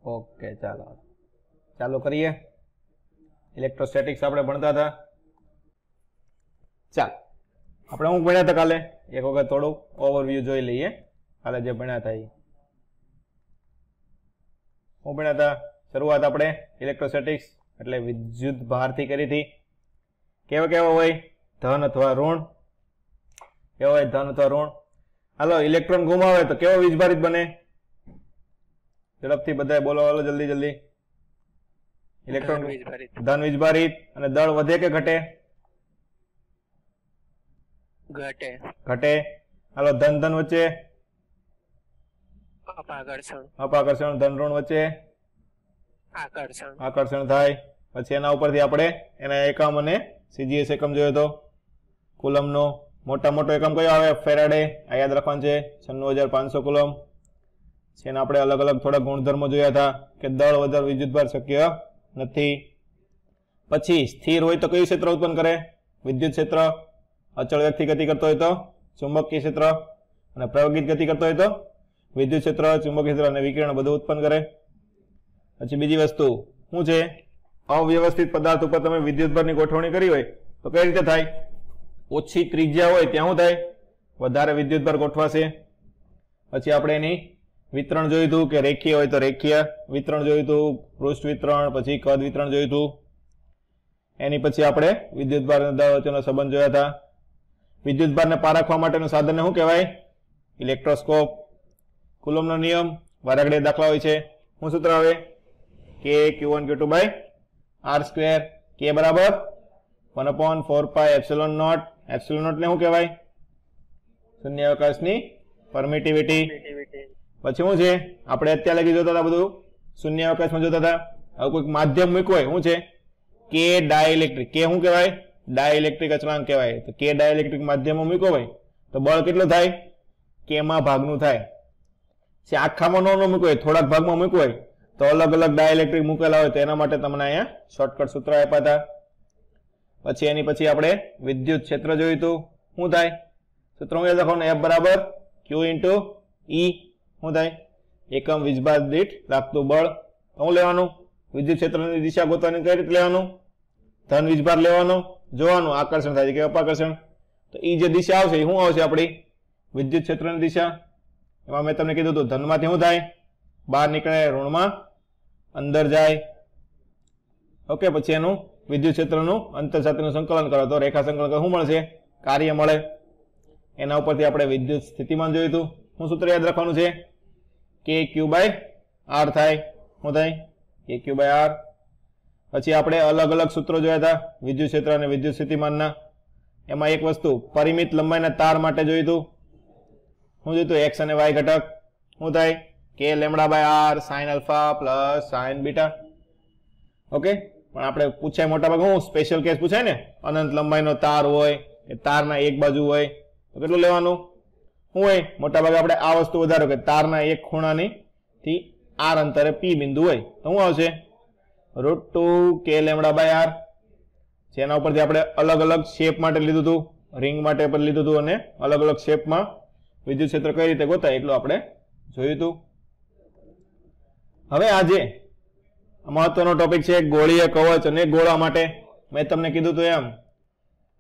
Okay चलो चालू करिए। इलेक्ट्रोस्टेटिक्स આપણે ભણતા હતા। ચાલ આપણે હું ભણ્યા હતા કાલે એક વખત થોડું ઓવરવ્યુ જોઈ લઈએ। કાલે જે ભણ્યા હતા એ હું ભણ્યા હતા। શરૂઆત આપણે ઇલેક્ટ્રોસ્ટેટિક્સ એટલે વિદ્યુત ભારથી કરી હતી। કેવા કેવા હોય ધન અથવા ઋણ, કેવા હોય ધન અથવા ઋણ। હાલો ઇલેક્ટ્રોન ગુમાવે તો કેવો વીજભારિત બને? ઝડપથી બધાય બોલો, હાલો જલ્દી જલ્દી। ઇલેક્ટ્રોન ધન વીજભારિત। અને દળ વધે કે ઘટે? ઘટે। ઘટે। હાલો ધન ધન વચ્ચે અપાકર્ષણ। અપાકર્ષણ ધન ઋણ વચ્ચે આકર્ષણ। આકર્ષણ થાય। પછી એના ઉપરથી આપણે એના એકમ અને સીજીએસ એકમ જોયો તો કુલમનો। મોટા મોટો એકમ કયો આવે? ફેરાડે। આ યાદ રાખવાનું છે 96500 કુલમ। જેને આપણે અલગ અલગ થોડા ગુણધર્મો જોયા હતા કે દળ વગર વિદ્યુતભાર શક્ય નથી। પછી સ્થિર હોય તો કયું ક્ષેત્ર ઉત્પન્ન કરે? વિદ્યુત ક્ષેત્ર। અચળ વેગથી ગતિ કરતો હોય તો ચુંબકીય ક્ષેત્ર, અને પ્રાયોગિક ગતિ કરતો હોય તો વિદ્યુત ક્ષેત્ર, ચુંબકીય ક્ષેત્ર અને વિકિરણ બધું ઉત્પન્ન કરે। પછી બીજી વસ્તુ શું છે? અવ્યવસ્થિત પદાર્થ ઉપર તમે વિદ્યુતભારની ગોઠવણી કરી હોય તો કઈ રીતે થાય? ઓછી ત્રિજ્યા હોય ત્યાં શું થાય? વધારે વિદ્યુતભાર ગોઠવાશે। પછી આપણે એની વિતરણ જોયું હતું કે રેખીય હોય તો રેખીય વિતરણ જોયું હતું, પૃષ્ઠ વિતરણ, પછી કદ વિતરણ જોયું હતું। એની પછી આપણે વિદ્યુતભાર અને દળ વચ્ચેનો સંબંધ જોયા હતા। વિદ્યુતભારને પારખવા માટેનું સાધનને શું કહેવાય? ઇલેક્ટ્રોસ્કોપ। કુલમનો નિયમ વારાઘડીએ દાખલા હોય છે, શું સૂત્ર આવે? કે Q1 Q2 by R square. કે બરાબર 1/4 pi epsilon naught. Epsilon naught ને શું કહેવાય? શૂન્યાવકાશની પરમિટિવિટી। પછી શું છે? આપણે અત્યારે લગી જોતા હતા બધું શૂન્યાવકાશમાં જોતા હતા। હવે કોઈક માધ્યમ મૂક્યો હોય શું છે? કે ડાઇલેક્ટ્રિક। કે શું કહેવાય? ડાઇલેક્ટ્રિક અચળાંક કહેવાય। તો કે ડાઇલેક્ટ્રિક માધ્યમમાં મૂક્યો હોય તો બળ કેટલું થાય? કે માં ભાગનું થાય। છે આખામાં ન મૂક્યો હોય, થોડાક ભાગમાં મૂક્યો હોય તો અલગ અલગ ડાઇલેક્ટ્રિક મૂકેલા હોય તો એના માટે તમને અહીંયા શોર્ટકટ સૂત્ર આપ્યા હતા। પછી એની પછી આપણે વિદ્યુત ક્ષેત્ર જોયું હતું। શું થાય? સૂત્ર હું યાદ રાખવાનું, F બરાબર Q ઇન્ટુ E। શું થાય? એકમ વીજભાર દીઠ લાગતું બળ। શું લેવાનું? વિદ્યુત ક્ષેત્રની દિશા ગોતવાની કઈ રીતે લેવાનું? ધન વીજભાર લેવાનો, જોવાનું આકર્ષણ થાય છે કે અપાકર્ષણ। તો એ જે દિશા આવશે એ શું આવશે? આપણી વિદ્યુત ક્ષેત્રની દિશા। એમાં મેં તમને કીધું હતું ધનમાંથી શું થાય? બહાર નીકળે, ઋણમાં અંદર જાય। ઓકે, પછી એનું વિદ્યુત ક્ષેત્રનું અંતર સાથેનું સંકલન કરો તો રેખા સંકલન કરો શું મળશે? કાર્ય મળે। એના ઉપરથી આપણે વિદ્યુત સ્થિતિમાન જોયું હતું। શું સૂત્ર યાદ રાખવાનું છે? કે Q બાય R થાય। શું થાય? કે Q બાય R। પછી આપણે અલગ અલગ સૂત્રો જોયા હતા વિદ્યુત ક્ષેત્ર અને વિદ્યુત સ્થિતિમાનના। એમાં એક વસ્તુ પરિમિત લંબાઈના તાર માટે જોયું હતું। શું જોયું હતું? X અને Y ઘટક। શું થાય? કે lambda by R sine alpha plus sine beta. Okay, પણ આપણે પૂછાય મોટા ભાગે શું સ્પેશિયલ કેસ પૂછાય ને, અનંત લંબાઈનો તાર હોય કે તારના એક બાજુ હોય તો કેટલું લેવાનું? શું હોય? મોટા ભાગે આપણે આ વસ્તુ વધારો કે તારના એક ખૂણાની થી R અંતરે P બિંદુ હોય તો શું આવશે? √2 કે લેમ્ડા બાય R। જેના ઉપરથી આપણે અલગ અલગ શેપ માટે લીધું હતું, રિંગ માટે પણ લીધું હતું, અને અલગ અલગ શેપમાં વિદ્યુત ક્ષેત્ર કઈ રીતે ગોતાય એટલું આપણે જોયું હતું। હવે આજે મહત્વનો ટોપિક છે ગોળીય કવચ અને ગોળા માટે। મેં તમને કીધું હતું એમ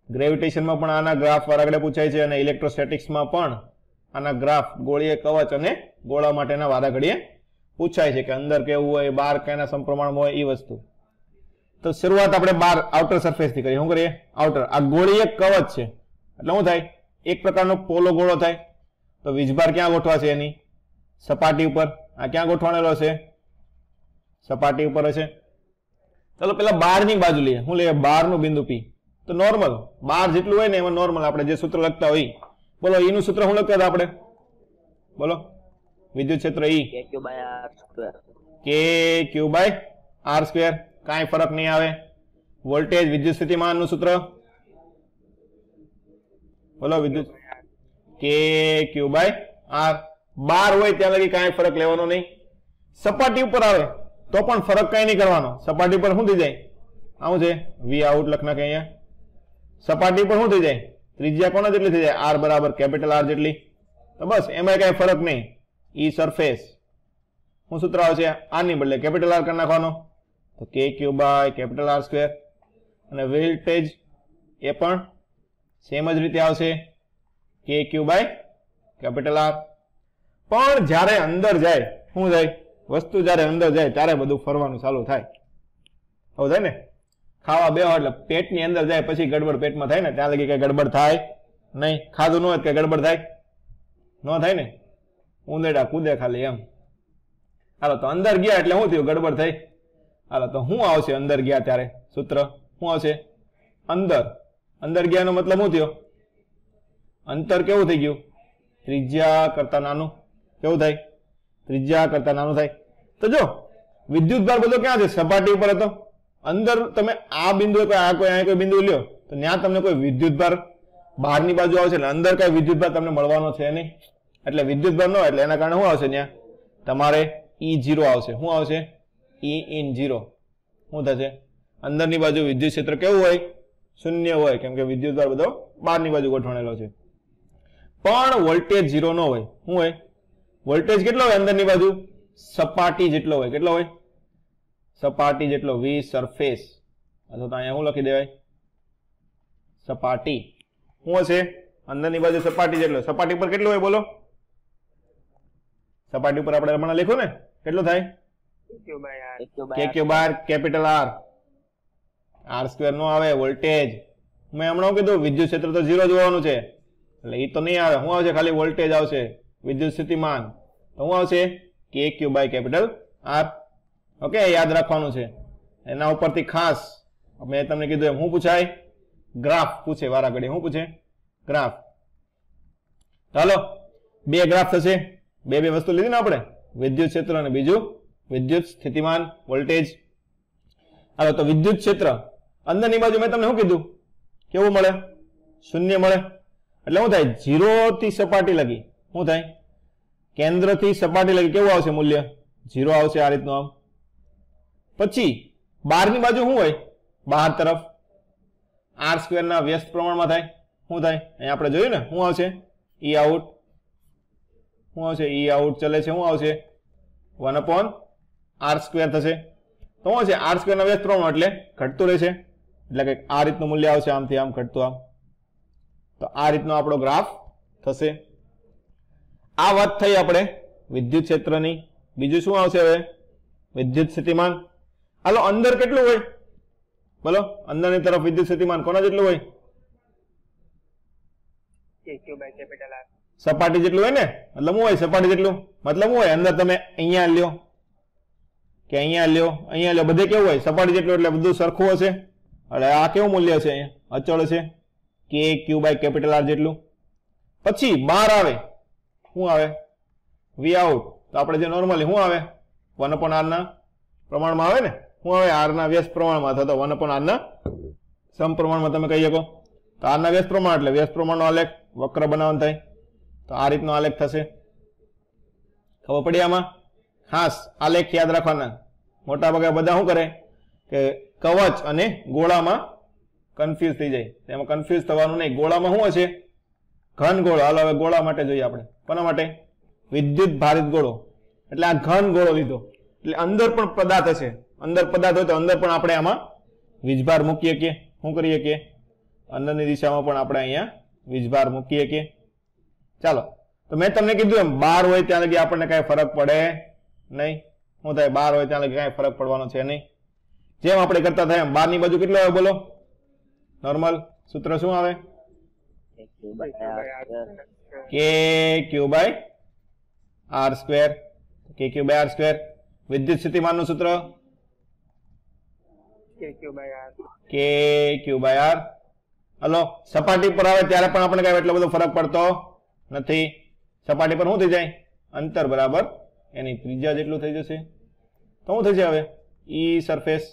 ગ્રેવિટેશનમાં પણ આના ગ્રાફ વારાઘડે પૂછાય છે, અને ઇલેક્ટ્રોસ્ટેટિક્સમાં પણ આના ગ્રાફ ગોળીય કવચ અને ગોળા માટેના વારાઘડીએ પૂછાય છે કે અંદર કેવું હોય, બહાર કેના સમપ્રમાણમાં હોય એ વસ્તુ। તો શરૂઆત આપણે બહાર આઉટર સરફેસ થી કરીએ। શું કરીએ? આઉટર। આ ગોળીય કવચ છે એટલે શું થાય? એક પ્રકારનો પોલો ગોળો થાય। તો વીજભાર ક્યાં ગોઠવાશે? એની સપાટી ઉપર। આ ક્યાં ગોઠવાણેલો છે? સપાટી ઉપર હશે। ચાલો પેલા બહારની બાજુ લઈએ। શું લઈએ? બહારનું બિંદુ P। તો નોર્મલ બહાર જેટલું હોય ને એમાં નોર્મલ આપણે જે સૂત્ર લખતા હોય બોલો, એનું સૂત્ર શું લખતા હતા આપણે? બોલો, વિદ્યુત ક્ષેત્ર E કે Q બાય R સ્ક્વેર। કાંઈ ફરક નહીં આવે। વોલ્ટેજ વિદ્યુત સ્થિતિમાનનું સૂત્ર બોલો, વિદ્યુત કે Q બાય R। બહાર હોય ત્યાં લગી કાંઈ ફરક લેવાનો નહીં। સપાટી ઉપર આવે તો પણ ફરક કઈ નહીં કરવાનો। સપાટી પર શું થઈ જાય? આવું છે V આઉટ લખ નાખે અહીંયા। સપાટી પર શું થઈ જાય? ત્રિજ્યા કોના જેટલી થઈ જાય? R બરાબર કેપિટલ R જેટલી। તો બસ એમાં કઈ ફરક નહીં। E સરફેસ શું સૂત્ર આવશે? આની બદલે કેપિટલ આર કરી નાખવાનો, તો કે ક્યુ બાય કેપિટલ આર સ્ક્વેર. અને વોલ્ટેજ એ પણ સેમ જ રીતે આવશે, કે ક્યુ બાય કેપિટલ આર. પણ જ્યારે અંદર જાય શું થાય? વસ્તુ જ્યારે અંદર જાય ત્યારે બધું ફરવાનું ચાલુ થાય. આવું થાય ને? ખાવા બેહો એટલે પેટની અંદર જાય પછી ગડબડ પેટમાં થાય ને, ત્યાં લગી કઈ ગડબડ થાય નહીં. ખાધું ન હોય કઈ ગડબડ થાય? ન થાય ને. ઉંદેડા કૂદે ખાલી એમ. હાલો તો અંદર ગયા એટલે શું થયું? ગડબડ થઈ. હાલો તો શું આવશે અંદર ગયા ત્યારે? સૂત્ર શું આવશે? અંદર. અંદર ગયાનો મતલબ શું થયો? અંતર કેવું થઈ ગયું? ત્રિજ્યા કરતા નાનું. કેવું થાય? ત્રિજ્યા કરતા નાનું થાય. તો જો વિદ્યુત ભાર બધો ક્યાં છે? સપાટી ઉપર હતો. અંદર તમે આ બિંદુ કોઈ બિંદુ લ્યો તો ત્યાં તમને કોઈ વિદ્યુત ભાર બહારની બાજુ આવશે, એટલે અંદર કઈ વિદ્યુત ભાર તમને મળવાનો છે નહીં. એટલે વિદ્યુત ભાર ન હોય એટલે એના કારણે શું આવશે? ત્યાં તમારે E0 આવશે. શું આવશે? E in 0. શું થશે? અંદરની બાજુ વિદ્યુત ક્ષેત્ર કેવું હોય? શૂન્ય હોય, કેમ કે વિદ્યુત ભાર બધો બહારની બાજુ ગોઠવાયેલો છે. પણ વોલ્ટેજ 0 ન હોય. શું હોય? વોલ્ટેજ કેટલો હોય અંદરની બાજુ? સપાટી જેટલો હોય. કેટલો હોય? સપાટી જેટલો. V surface. અથવા તો અહીંયા શું લખી દેવાય? સપાટી. શું હશે? અંદરની બાજુ સપાટી જેટલો. સપાટી પર કેટલું હોય બોલો? સપાટી ઉપર આપણે હમણાં લખ્યું ને, કેટલું થાય? કે ક્યુ બાર કેપિટલ આર. આર સ્ક્વેર નો આવે. વોલ્ટેજ મેં હમણાં કીધું વિદ્યુત ક્ષેત્ર તો 0 જોવાનું છે, એટલે એ તો નહીં આવે. શું આવશે? ખાલી વોલ્ટેજ આવશે. વિદ્યુત સ્થિતિમાન તો શું આવશે? કે ક્યુ બાય કેપિટલ આર. ઓકે, યાદ રાખવાનું છે. એના ઉપરથી ખાસ મેં તમને કીધું એમ શું પૂછાય? ગ્રાફ પૂછે વારા ઘડી. શું પૂછે? ગ્રાફ. ચાલો, બે ગ્રાફ થશે. બે વસ્તુ લીધી ને આપણે, વિદ્યુત ક્ષેત્ર અને બીજું વિદ્યુત સ્થિતિમાન વોલ્ટેજ. હાલો તો વિદ્યુત ક્ષેત્ર અંદરની બાજુ મેં તમને શું કીધું? કેવું મળે? શૂન્ય મળે. એટલે શું થાય? 0 થી સપાટી લગી શું થાય? કેન્દ્રથી સપાટી લગી કેવું આવશે મૂલ્ય? 0 આવશે આ રીતનું. આમ પછી બહારની બાજુ શું હોય? બહાર તરફ આર સ્ક્વેર ના વ્યસ્ત પ્રમાણમાં થાય. શું થાય? અહીંયા આપણે જોયું ને, શું આવશે? ઈ આઉટ. શું આવશે? ઈ આઉટ ચલે છે. શું આવશે? 1/r સ્ક્વેર થશે. તો શું છે? આર સ્ક્વેર ના વ્યસ્ત પ્રમાણ એટલે ઘટતું રહેશે. એટલે કે આ રીતનું મૂલ્ય આવશે, આમથી આમ ઘટતું આમ. તો આ રીતનો આપણો ગ્રાફ થશે. આ વાત થઈ આપણે વિદ્યુત ક્ષેત્રની. બીજું શું આવશે હવે? વિદ્યુત સ્થિતિમાન. હાલો અંદર કેટલું હોય બોલો? અંદરની તરફ વિદ્યુત સ્થિતિમાન કોના જેટલું હોય? સપાટી જેટલું હોય ને. મતલબ શું હોય? સપાટી જેટલું મતલબ શું હોય? અંદર તમે અહીંયા લ્યો કે અહીંયા લ્યો, અહીંયા લ્યો, બધે કેવું હોય? સપાટી જેટલું. એટલે બધું સરખું હશે. એટલે આ કેવું મૂલ્ય છે? અહીંયા અચળ છે. કે ક્યુ બાય કેપિટલ આર જેટલું. પછી બહાર આવે શું આવે? વી આઉટ. તો આપણે જે નોર્મલી શું આવે? 1/r ના પ્રમાણમાં આવે ને. શું આવે? આર ના વ્યસ્ત પ્રમાણમાં, અથવા તો 1/r ના સમપ્રમાણમાં તમે કહી શકો. તો આર ના વ્યસ્ત પ્રમાણ એટલે વ્યસ્ત પ્રમાણનો આલેખ વક્ર બનાવવાનો થાય. તો આ રીતનો આલેખ થશે. ખબર પડી આમાં? ખાસ આલેખ યાદ રાખવાના. મોટા ભાગે બધા શું કરે કે કવચ અને ગોળામાં કન્ફ્યુઝ થઈ જાય. એમાં કન્ફ્યુઝ થવાનું નહીં. ગોળામાં શું હશે? ઘન ગોળો. હાલો હવે ગોળા માટે જોઈએ આપણે. કોના માટે? વિદ્યુત ભારિત ગોળો. એટલે આ ઘન ગોળો લીધો એટલે અંદર પણ પદાર્થ હશે. અંદર પદાર્થ હોય તો અંદર પણ આપણે આમાં વીજભાર મૂકી શકીએ. શું કરી શકીએ? અંદરની દિશામાં પણ આપણે અહીંયા વીજભાર મૂકી શકીએ. ચાલો, તો મેં તમને કીધું એમ બહાર હોય ત્યાં લગી આપણને કઈ ફરક પડે નહીં. શું થાય? બહાર હોય ત્યાં લગી કઈ ફરક પડવાનો છે નહીં. જેમ આપણે કરતા થાય એમ. બહારની બાજુ કેટલો આવે બોલો? નોર્મલ. સૂત્ર શું આવે? કે ક્યુ બાય આર સ્ક્વેર. કે ક્યુ બાય આર સ્ક્વેર. વિદ્યુત સ્થિતિમાનનું સૂત્ર કે ક્યુ બાય આર. હલો, સપાટી પર આવે ત્યારે પણ આપણે કઈ એટલો બધો ફરક પડતો નથી. સપાટી પર શું થઈ જાય? અંતર બરાબર એની ત્રિજ્યા જેટલું થઈ જશે. તો શું થશે હવે? ઈ સરફેસ.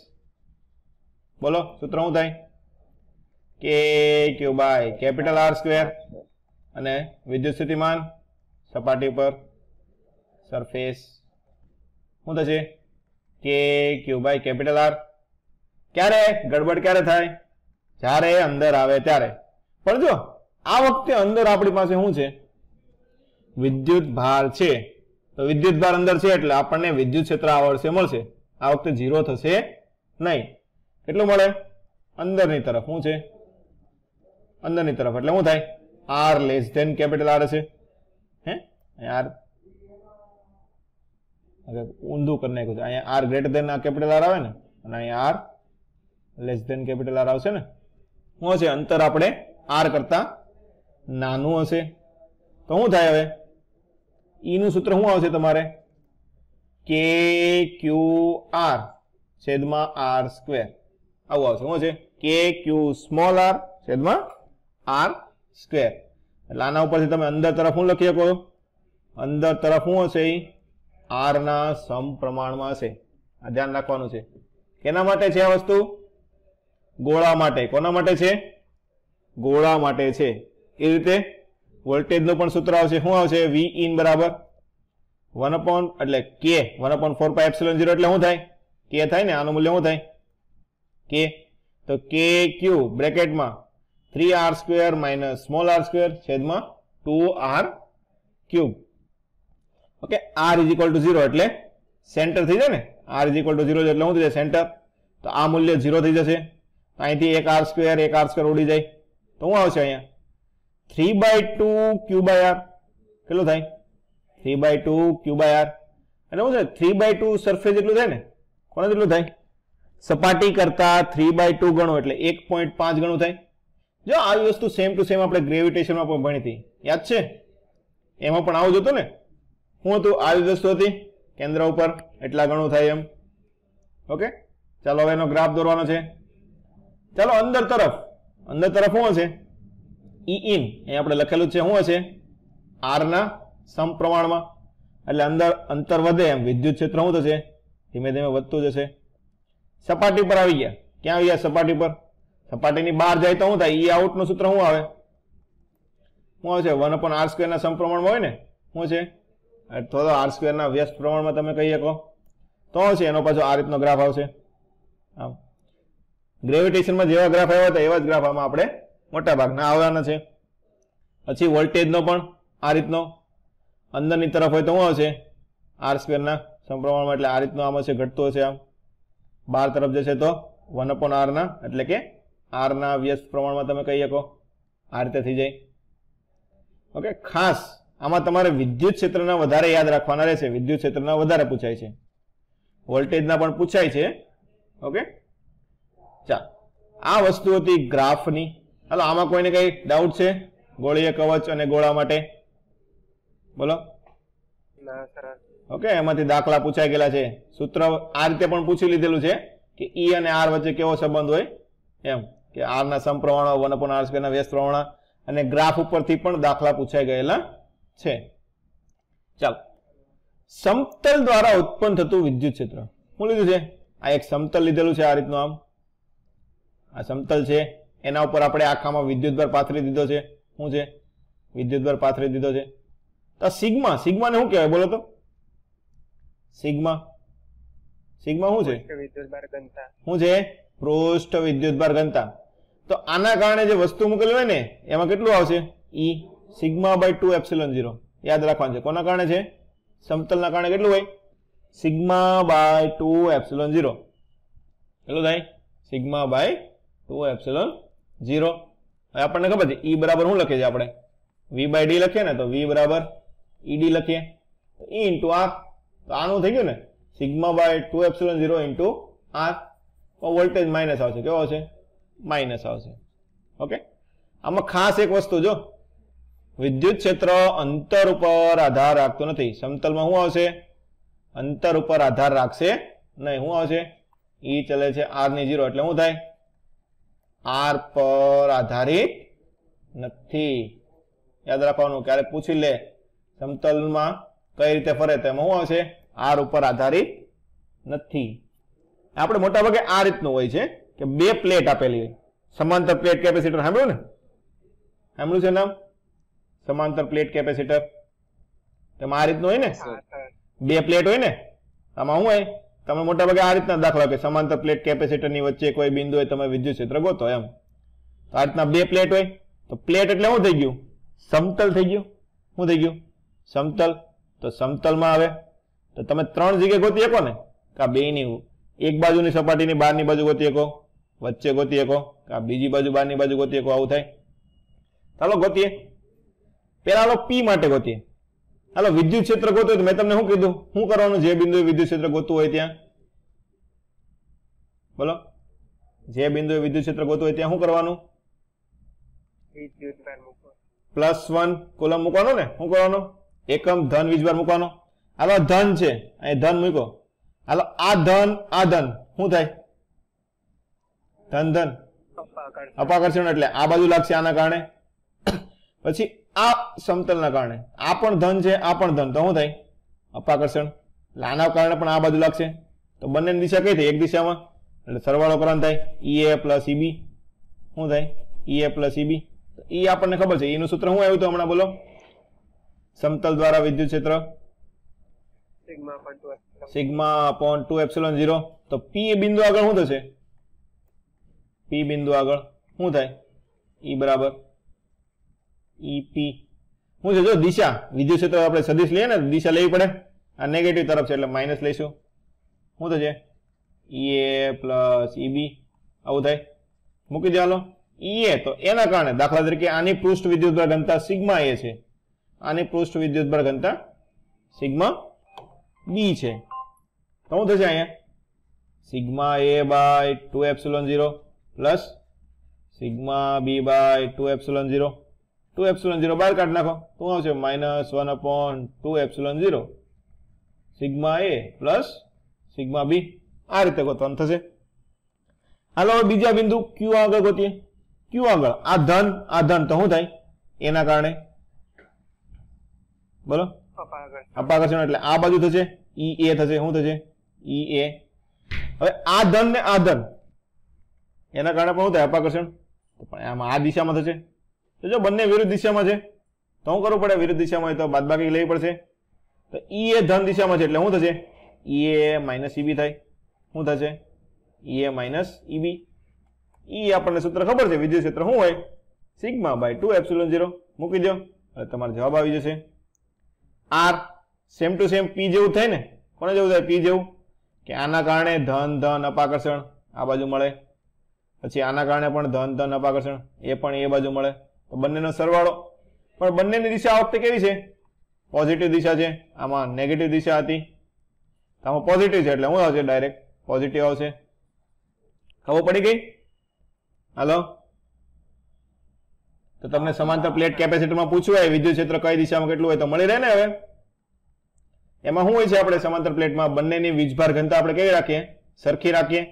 બોલો સૂત્ર શું થાય? કે ક્યુ બાય કેપિટલ આર સ્ક્વેર. અને વિદ્યુત સ્થિતિમાન સપાટી પર સરફેસ શું થશે? કે ક્યુ બાય કેપિટલ આર. ક્યારે ગડબડ ક્યારે થાય? જ્યારે અંદર આવે ત્યારે. પણ જો આ વખતે અંદર આપણી પાસે શું છે? વિદ્યુત ભાર છે. તો વિદ્યુત ભાર અંદર છે એટલે આપણને વિદ્યુત ક્ષેત્ર આ વર્ષે મળશે. આ વખતે 0 થશે નહીં. કેટલું મળે? અંદરની તરફ. શું છે? અંદરની તરફ એટલે શું થાય? R less than capital R હશે. હે આર ઊંધું કરી નાખ્યું છે. અહીંયા આર ગ્રેટર ધેન આ કેપિટલ આર આવે ને, અને અહીંયા R less than capital R આવશે ને. શું હશે? અંતર આપણે આર કરતા નાનું હશે. તો શું થાય હવે? ઈ નું સૂત્ર શું આવશે તમારે? કે ક્યુ આર છેદમાં આર સ્ક્વેર. આવું આવશે. શું છે? કે ક્યુ સ્મોલ આર છેદમાં આર સ્ક્વેર. એટલે આના ઉપરથી તમે અંદર તરફ શું લખી શકો? અંદર તરફ શું હશે? આર ના સમપ્રમાણમાં હશે. આ ધ્યાન રાખવાનું છે. કેના માટે છે આ વસ્તુ? ગોળા માટે. કોના માટે છે? ગોળા માટે છે. એ રીતે વોલ્ટેજ નું પણ સૂત્ર આવશે. શું આવશે? વી ઇન બરાબર 1 એટલે કે 1/4 પાઈ એપ્સિલોન 0 એટલે શું થાય? કે થાય ને. આનું મૂલ્ય શું થાય? કે. તો કે ક્યુ બ્રેકેટમાં 3r square minus small R square છેદમાં 2r cube. Okay. r is equal to 0 એટલે સેન્ટર થઈ જાય ને. r ઇઝ ઇક્વલ ટુ 0 એટલે શું થઈ જાય? સેન્ટર. તો આ મૂલ્ય 0 થઈ જશે. અહીંથી 1r સ્ક્વેર ઉડી જાય. તો શું આવશે? અહીંયા 3/2 q બાય r. કેટલું થાય? 3/2 q બાય r. અને શું છે? 3/2 સરફેસ એટલું થાય ને. કોના જેટલું થાય? સપાટી કરતા 3/2 ગણો એટલે 1.5 ગણું થાય. જો આવી વસ્તુ સેમ ટુ સેમ આપણે ગ્રેવિટેશનમાં પણ ભણી હતી. યાદ છે? એમાં પણ આવું જ હતું ને. શું હતું? આવી વસ્તુ હતી. કેન્દ્ર ઉપર એટલા ગણું થાય એમ. ઓકે. ચાલો હવે એનો ગ્રાફ દોરવાનો છે. ચાલો અંદર તરફ. અંદર તરફ શું હશે? ઈ ઇન એ આપણે લખેલું છે. શું હશે? આર ના સમપ્રમાણમાં. એટલે અંદર અંતર વધે એમ વિદ્યુત ક્ષેત્ર શું થશે? ધીમે ધીમે વધતું જશે. સપાટી પર આવી ગયા. ક્યાં આવી ગયા? સપાટી પર. સપાટીની બહાર જાય તો શું થાય? ઈ આઉટ નું સૂત્ર શું આવે? શું આવે છે? 1/r સ્ક્વેર ના સમપ્રમાણમાં હોય ને. શું છે? અથવા તો આર સ્ક્વેર ના વ્યસ્ત પ્રમાણમાં તમે કહી શકો તો છે. એનો પાછો આ રીતનો ગ્રાફ આવશે. આમ ગ્રેવિટેશનમાં જેવા ગ્રાફ આવ્યા હતા એવા જ ગ્રાફ આમાં આપણે મોટા ભાગના આવવાના છે. પછી વોલ્ટેજનો પણ આ રીતનો અંદરની તરફ હોય તો શું આવશે? આર સ્ક્વેર ના સમપ્રમાણમાં. એટલે આ રીતનો આમ હશે, ઘટતો હશે. આમ બહાર તરફ જશે તો 1/r ના એટલે કે આર ના વ્યસ્ત પ્રમાણમાં તમે કહી શકો. આ રીતે થઈ જાય. ઓકે. ખાસ આમાં તમારે વિદ્યુત ક્ષેત્રના વધારે યાદ રાખવાના રહેશે. વિદ્યુત ક્ષેત્રના વધારે પૂછાય છે. વોલ્ટેજના પણ પૂછાય છે. ઓકે. ચાલ આ વસ્તુ હતી ગ્રાફની. હાલો આમાં કોઈને કઈ ડાઉટ છે? ગોળીય કવચ અને ગોળા માટે બોલો. ના સર. ઓકે. એમાંથી દાખલા પૂછાઈ ગયેલા છે. સૂત્ર આ રીતે પણ પૂછી લીધેલું છે કે ઈ અને આર વચ્ચે કેવો સંબંધ હોય એમ. કે આર ના સમપ્રમાણ 1/r સ્ક્વેર ના વ્યસ્ત પ્રમાણ. અને ગ્રાફ ઉપરથી પણ દાખલા પૂછાઈ ગયેલા છે. ચાલો સમતલ દ્વારા ઉત્પન્ન થતું વિદ્યુત ક્ષેત્ર શું લીધું છે? આ એક સમતલ લીધેલું છે. આ રીતનું આમ આ સમતલ છે. એના ઉપર આપણે આખામાં વિદ્યુતભાર પાથરી દીધો છે. શું છે? વિદ્યુતભાર પાથરી દીધો છે. તો સિગ્મા. સિગ્મા ને શું કહેવાય બોલો તો? સિગ્મા. સિગ્મા શું છે? વિદ્યુતભાર ઘનતા. શું છે? પૃષ્ઠ વિદ્યુતભાર ઘનતા. તો આના કારણે જે વસ્તુ મૂકેલી હોય ને એમાં કેટલું આવશે? ઈ સિગ્મા બાય 2 એપ્સિલોન 0. યાદ રાખવાનું છે. કોના કારણે છે? સમતલના કારણે કેટલું હોય? Sigma by 2 epsilon 0. કેટલું થાય? Sigma by 2 epsilon 0. હવે આપણને ખબર છે ઈ બરાબર શું લખીએ છીએ આપણે? વી બાય ડી લખીએ ને તો વી બરાબર ઈડી લખીએ. E into R. તો આનું થઈ ગયું ને sigma by 2 epsilon 0 into R. Voltage minus આવશે. કેવો આવશે? માઇનસ આવશે. ઓકે. આમાં ખાસ એક વસ્તુ જો, વિદ્યુત ક્ષેત્ર અંતર ઉપર આધાર રાખતું નથી. સમતલમાં શું આવશે? અંતર ઉપર આધાર રાખશે નહીં. શું આવશે? ઈ ચલે છે આર ની 0 એટલે શું થાય? આર પર આધારિત નથી. યાદ રાખવાનું. ક્યારેક પૂછી લે સમતલમાં કઈ રીતે ફરે તો એમાં શું આવશે? આર ઉપર આધારિત નથી. આપણે મોટા ભાગે આ રીતનું હોય છે કે બે પ્લેટ આપેલી હોય. સમાંતર પ્લેટ કેપેસિટર સાંભળ્યું ને? સાંભળ્યું છે નામ? સમાંતર પ્લેટ કેપેસિટર. તેમાં આ રીતનું હોય ને, બે પ્લેટ હોય ને. આમાં શું હોય? તમે મોટા ભાગે આ રીતના દાખલા કે સમાંતર પ્લેટ કેપેસિટર ની વચ્ચે કોઈ બિંદુ હોય તમે વિદ્યુત ક્ષેત્ર ગોતો એમ. તો આ રીતના બે પ્લેટ હોય. તો પ્લેટ એટલે શું થઈ ગયું? સમતલ થઈ ગયું. શું થઈ ગયું? સમતલ. તો સમતલમાં આવે તો તમે 3 જગ્યાએ ગોતી શકો ને, કે આ બેયની એક બાજુની સપાટીની બહારની બાજુ ગોતી શકો, વચ્ચે ગોતી શકો, કે આ બીજી બાજુ બહારની બાજુ ગોતી શકો, આવું થાય. ચાલો ગોતીએ. પેલા હાલો P માટે ગોતીએ. હાલો વિદ્યુત ક્ષેત્ર ગોતો તો મેં તમને શું કીધું, શું કરવાનું? જે બિંદુએ વિદ્યુત ક્ષેત્ર ગોતવું હોય ત્યાં, બોલો, જે બિંદુએ વિદ્યુત ક્ષેત્ર ગોતવું હોય ત્યાં શું કરવાનું? વિદ્યુતભાર મૂકો. +1 કુલમ મૂકવાનો ને, શું કરવાનો? એકમ ધન વીજભાર મૂકવાનો. હાલો ધન છે, અહીં ધન મૂકો. હાલો આ ધન શું થાય? ધન અપાકર્ષણ, એટલે આ બાજુ લાગશે આના કારણે. પછી આ સમતલના કારણે આ પણ ધન છે, આ પણ ધન, તો શું થાય? અપાકર્ષણ. એટલે આના કારણે પણ આ બાજુ લાગશે. તો બંનેની દિશા કઈ થઈ? એક દિશામાં, એટલે સરવાળો કરવાનો થાય EA + EB. શું થાય? EA + EB. એ આપણને ખબર છે, એનું સૂત્ર શું આવ્યું હતું હમણાં, બોલો? સમતલ દ્વારા વિદ્યુત ક્ષેત્ર σ/2ε0. તો P બિંદુ આગળ શું થશે? P બિંદુ આગળ શું થાય? E બરાબર EP. શું છે? જો દિશા વિદ્યુત ક્ષેત્ર આપણે સદિશ લઈએ ને, દિશા લેવી પડે. આ નેગેટિવ તરફ છે એટલે માઇનસ લઈશું. શું થશે? EA + EB. આવું થાય. મૂકી દે. હાલો EA તો એના કારણે, દાખલા તરીકે આની પૃષ્ઠ વિદ્યુતભાર ઘનતા σA છે, આની પૃષ્ઠ વિદ્યુતભાર ઘનતા σB છે. તો શું થશે? અહીંયા σA/2ε0 પ્લસ σB/2ε0. 2ε0 બહાર કાઢી નાખો તો આવશે -1/2ε0 σA પ્લસ σB. આ રીતે ગોતવાનું થશે. હાલો બીજા બિંદુ Q આગળ ગોતીએ. Q આગળ આ ધન તો શું થાય? એના કારણે બોલો, અપાકર્ષણ, એટલે આ બાજુ થશે EA થશે. શું થશે? EA. હવે આ ધન ને આ ધન એના કારણે પણ શું થાય? અપાકર્ષણ. તો પણ આમાં આ દિશામાં થશે. તો જો બંને વિરુદ્ધ દિશામાં છે તો શું કરવું પડે? વિરુદ્ધ દિશામાં હોય તો બાદબાકી લેવી પડશે. તો EA ધન દિશામાં છે એટલે શું થશે? EA - EB થાય. શું થશે? EA - EB. E આપણને સૂત્ર ખબર છે, વિદ્યુત ક્ષેત્ર શું હોય? σ/2ε0. મૂકી દો એટલે તમારો જવાબ આવી જશે. R same to same P જેવું થાય ને. કોને જેવું થાય? P જેવું, કે આના કારણે ધન અપાકર્ષણ આ બાજુ મળે, પછી આના કારણે પણ ધન અપાકર્ષણ એ પણ એ બાજુ મળે. તો બંનેનો સરવાળો. પણ બંનેની દિશા આ વખતે કેવી છે? પોઝિટિવ દિશા છે. આમાં નેગેટિવ દિશા હતી, આમાં પોઝિટિવ છે એટલે શું આવશે? ડાયરેક્ટ પોઝિટિવ આવશે. ખબર પડી ગઈ? હાલો તો તમને સમાંતર પ્લેટ કેપેસિટરમાં પૂછવું હોય વિદ્યુત ક્ષેત્ર કઈ દિશામાં કેટલું હોય તો મળી રહે ને. હવે એમાં શું હોય છે? આપણે સમાંતર પ્લેટમાં બંનેની વીજભાર ઘનતા આપણે કેવી રાખીએ? સરખી રાખીએ.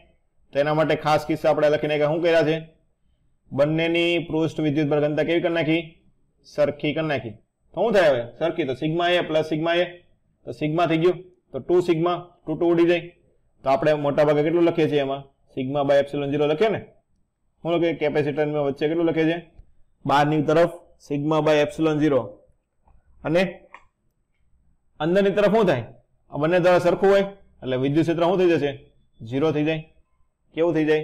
તો એના માટે ખાસ કિસ્સા આપણે લખીને કે શું કર્યા છે? બંનેની પૃષ્ઠ વિદ્યુતભાર ઘનતા કેવી કરી નાખી? સરખી કરી નાખી. તો શું થાય હવે? સરખી તો σA + σA. તો સિગ્મા થઈ ગયું. તો 2σ 2 ઉડી જાય. તો આપણે મોટા ભાગે કેટલું લખીએ છીએ એમાં? σ/ε0 લખીએ ને. શું લખીએ? કેપેસિટરમાં વચ્ચે કેટલું લખીએ છીએ? બહારની તરફ σ/ε0 અને અંદરની તરફ શું થાય? આ બંને દ્વારા સરખું હોય એટલે વિદ્યુત ક્ષેત્ર શું થઈ જશે? 0 થઈ જાય. કેવું થઈ જાય?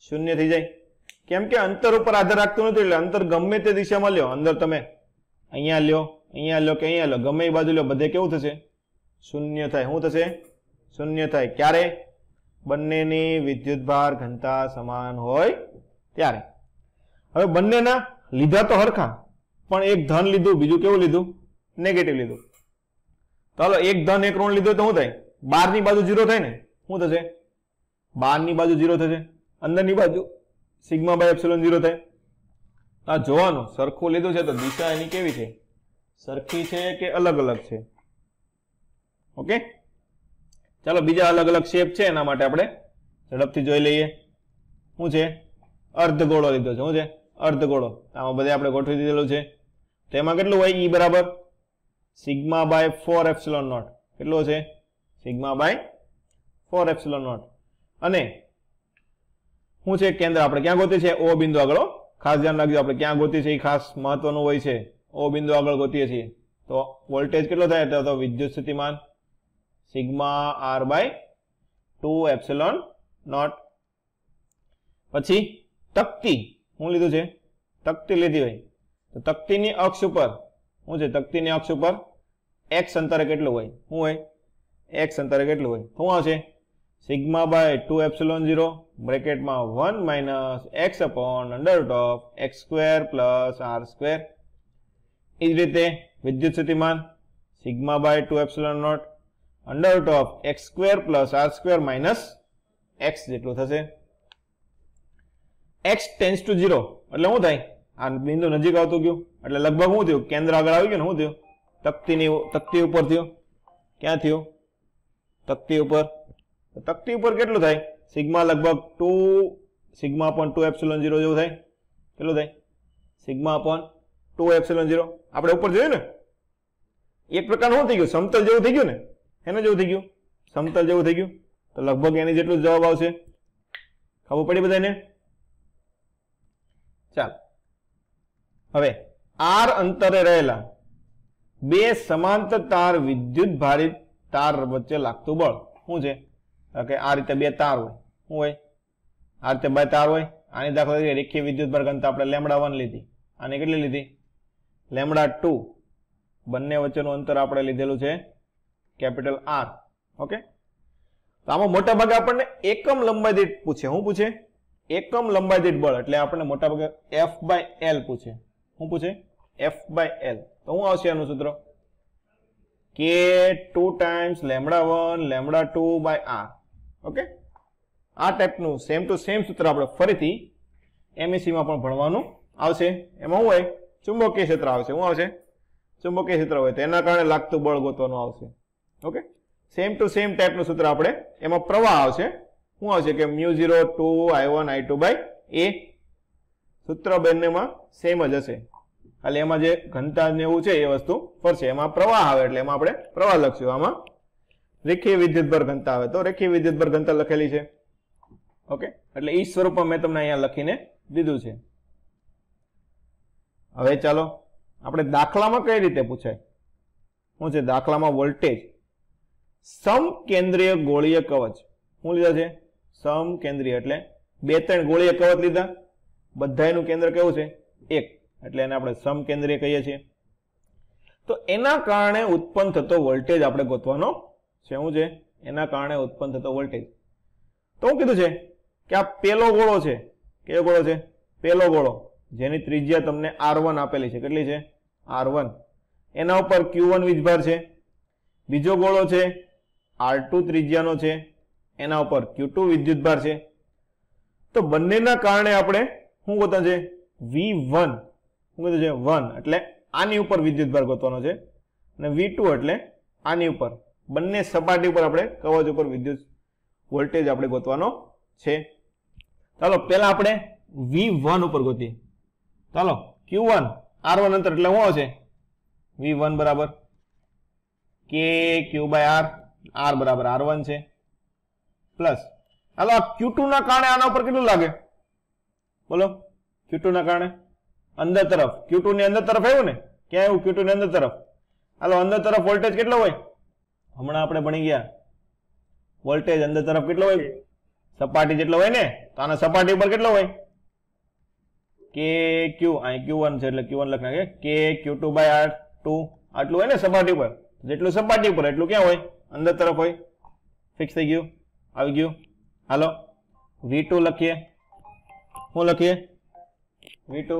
0 થઈ જાય. કેમ કે અંતર ઉપર આધાર રાખતું નથી, એટલે અંતર ગમે તે દિશામાં લ્યો, અંદર તમે અહીંયા લ્યો કે અહીંયા લ્યો, ગમે એ બાજુ લ્યો, બધે કેવું થશે? 0 થાય. શું થશે? 0 થાય. ક્યારે? બંનેની વિદ્યુતભાર ઘનતા સમાન હોય ત્યારે. હવે બંનેના લીધા તો હરખા, પણ એક ધન લીધું, બીજું કેવું લીધું? નેગેટિવ લીધું. તો હાલો એક ધન એક ઋણ લીધું તો શું થાય? બહારની બાજુ 0 થાય ને. શું થશે? બહારની બાજુ 0 થશે, અંદરની બાજુ σ/ε0 થાય. આ જોવાનું સરખું લીધું છે તો દિશા એની કેવી છે? સરખી છે કે અલગ અલગ છે? ઓકે, ચાલો બીજા અલગ અલગ શેપ છે એના માટે આપણે ઝડપથી જોઈ લઈએ. શું છે? અર્ધગોળો લીધો છે. શું છે? અર્ધગોળો. આમાં બધે આપણે ગોઠવી દીધેલું છે. તો એમાં કેટલું હોય? E બરાબર σ/4ε0. કેટલો છે? σ/4ε0. અને શું છે? કેન્દ્ર આપણે ક્યાં ગોતીએ છીએ? O બિંદુ આગળ. ખાસ ધ્યાન રાખજો, આપણે ક્યાં ગોતીએ છીએ એ ખાસ મહત્વનું હોય છે. O બિંદુ આગળ ગોતીએ છીએ. તો વોલ્ટેજ કેટલો થાય? તો વિદ્યુત સ્થિતિમાન σR/2ε0. પછી તકતી શું લીધું છે? તકતી લીધી હોય તો તકતીની અક્ષ ઉપર શું છે? તકતીની અક્ષ ઉપર x અંતરે કેટલું હોય? શું હોય? x અંતરે કેટલું હોય? શું આવશે? સિગ્મા બાય 2 એપ્સિલોન 0 બ્રેકેટમાં 1 minus x upon under root of x square plus r square. એ જ રીતે વિદ્યુત સ્થિતિમાન sigma by 2 epsilon not under root of x square plus r square minus x જેટલું થશે. x ટેન્સ ટુ 0 એટલે શું થાય? આ બિંદુ નજીક આવતું ગયું એટલે લગભગ શું થયું? કેન્દ્ર આગળ આવી ગયું ને. શું થયું? તકતી ઉપર થયું. ક્યાં થયું? તકતી ઉપર. તકતી ઉપર કેટલું થાય? સિગ્મા લગભગ 2 સિગ્મા અપોન 2 એપ્સિલોન 0 જેવું થાય. કેટલું થાય? સિગ્મા અપોન 2 એપ્સિલોન 0 આપણે ઉપર જોયું ને. એક પ્રકારનું શું થઈ ગયું? સમતલ જેવું થઈ ગયું ને. એના જેવું થઈ ગયું, સમતલ જેવું થઈ ગયું. તો લગભગ એની જેટલું જવાબ આવશે. ખબર પડી બધાને? ચાલ હવે r અંતરે રહેલા બે સમાંતર તાર વિદ્યુત ભારિત તાર વચ્ચે લાગતું બળ શું છે? કે આ રીતે બે તાર હોય. શું હોય? આ રીતે બે તાર હોય. આની દાખલા તરીકે રેખીય વિદ્યુત ભાર ઘનતા આપણે λ1 લીધી. આની કેટલી લીધી? λ2. બંને વચ્ચેનું અંતર આપણે લીધેલું છે કેપિટલ R. ઓકે, તો આમાં મોટા ભાગે આપણને એકમ લંબાઈ દીઠ પૂછે. શું પૂછે? એકમ લંબાઈ દીઠ બળ. એટલે આપણને મોટા ભાગે F/L પૂછે. શું પૂછે? F/L. તો શું આવશે આનું સૂત્ર? K 2 times λ1 λ2/R. ઓકે, આ ટાઈપનું સેમ ટુ સેમ સૂત્ર આપણે ફરીથી MEC માં પણ ભણવાનું આવશે. એમાં શું હોય? ચુંબકીય ક્ષેત્ર આવશે. શું આવશે? ચુંબકીય ક્ષેત્ર હોય તો એના કારણે લાગતું બળ ગોતવાનું આવશે. ઓકે, સેમ ટુ સેમ ટાઈપનું સૂત્ર આપણે એમાં પ્રવાહ આવશે. શું આવશે? કે μ0 2 I1 I2/A. સૂત્ર બંનેમાં સેમ જ હશે, ખાલી એમાં જે ઘનતા ને એવું છે એ વસ્તુ ફરશે. એમાં પ્રવાહ આવે એટલે એમાં આપણે પ્રવાહ લખશું. આમાં રેખીય વિદ્યુતભાર ઘનતા આવે તો રેખીય વિદ્યુતભાર ઘનતા લખેલી છે. ઓકે, એટલે એ સ્વરૂપમાં મેં તમને અહીંયા લખીને દીધું છે. હવે ચાલો આપણે દાખલામાં કઈ રીતે પૂછાય? શું છે દાખલામાં? વોલ્ટેજ સમકેન્દ્રીય ગોળીય કવચ. શું લીધા છે? સમકેન્દ્રીય એટલે 2-3 ગોળીય કવચ લીધા. બધાયનું કેન્દ્ર કેવું છે? 1, એટલે એને આપણે સમકેન્દ્રીય કહીએ છીએ. તો એના કારણે ઉત્પન્ન થતો વોલ્ટેજ આપણે ગોતવાનો છે. શું છે? એના કારણે ઉત્પન્ન થતો વોલ્ટેજ. તો હું કીધું છે કે આ પેલો ગોળો છે. કયો ગોળો છે? પેલો ગોળો, જેની ત્રિજ્યા તમને R1 આપેલી છે. કેટલી છે? R1. એના ઉપર Q1 વીજભાર છે. બીજો ગોળો છે R2 ત્રિજ્યાનો છે, એના ઉપર Q2 વિદ્યુતભાર છે. તો બંનેના કારણે આપણે શું ગોતવાનું છે? V1. શું કીધું છે? 1 એટલે આની ઉપર વિદ્યુતભાર ગોતવાનો છે, અને V2 એટલે આની ઉપર. બંને સપાટી ઉપર આપણે કવચ ઉપર વિદ્યુત વોલ્ટેજ આપણે ગોતવાનો છે. ચાલો પહેલા આપણે V1 ઉપર ગોતીએ. ચાલો Q1 R1 અંતર એટલે શું આવશે? V1 બરાબર KQ/R. R બરાબર R1 છે પ્લસ હાલો આ Q2 ના કારણે આના ઉપર કેટલું લાગે? બોલો. Q2 ના કારણે અંદર તરફ, Q2 ની અંદર તરફ આવ્યું ને. ક્યાં આવ્યું? Q2 ની અંદર તરફ. હાલો અંદર તરફ વોલ્ટેજ કેટલો હોય? હમણાં આપણે ભણી ગયા વોલ્ટેજ અંદર તરફ કેટલો હોય? સપાટી જેટલો હોય ને. તો આના સપાટી ઉપર કેટલો હોય? KQ. અહીં Q1 છે એટલે Q1 લખી નાખે. KQ2/R2 આટલું હોય ને સપાટી ઉપર. જેટલું સપાટી ઉપર એટલું ક્યાં હોય? અંદર તરફ હોય. ફિક્સ થઈ ગયું, આવી ગયું. હાલો V2 લખીએ. શું લખીએ? V2.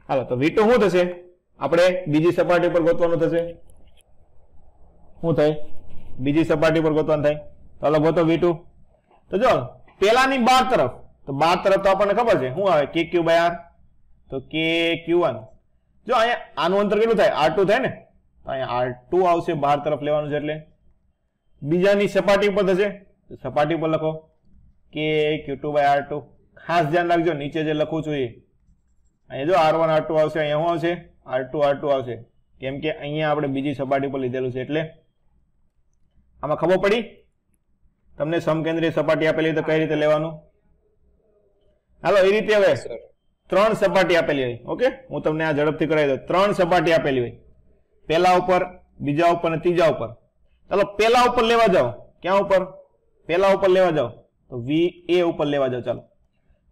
હાલો તો V2 શું થશે? આપણે બીજી સપાટી પર ગોતવાનું થશે. શું થાય? બીજી સપાટી પર ગોતવાનું થાય. ચાલો ગોતો V2. તો જો પેલાની 12 તરફ, તો 12 તરફ તો આપણને ખબર છે શું આવે? KQ/R. તો KQ1. જો અહીંયા આનું અંતર કેટલું થાય? R2 થાય ને. તો અહીંયા R2 આવશે, 12 તરફ લેવાનું છે એટલે. બીજાની સપાટી ઉપર થશે, તો સપાટી પર લખો KQ2/R2. ખાસ ધ્યાન રાખજો નીચે જે લખું છું એ. અહીંયા જો R1 R2 આવશે, અહીંયા શું આવશે? R2 આવશે. કેમ કે અહીંયા આપણે બીજી સપાટી પર લીધેલું છે એટલે. આમાં ખબર પડી તમને? સમકેન્દ્રીય સપાટી આપેલી તો કઈ રીતે લેવાનું? હાલો એ રીતે. હવે 3 સપાટી આપેલી હોય. ઓકે, હું તમને આ ઝડપથી કરાવી દઉં. 3 સપાટી આપેલી હોય, પહેલા ઉપર, બીજા ઉપર અને ત્રીજા ઉપર. ચાલો પહેલા ઉપર લેવા જાઓ. ક્યાં ઉપર? પહેલા ઉપર લેવા જાઓ તો VA ઉપર લેવા જાઓ. ચાલો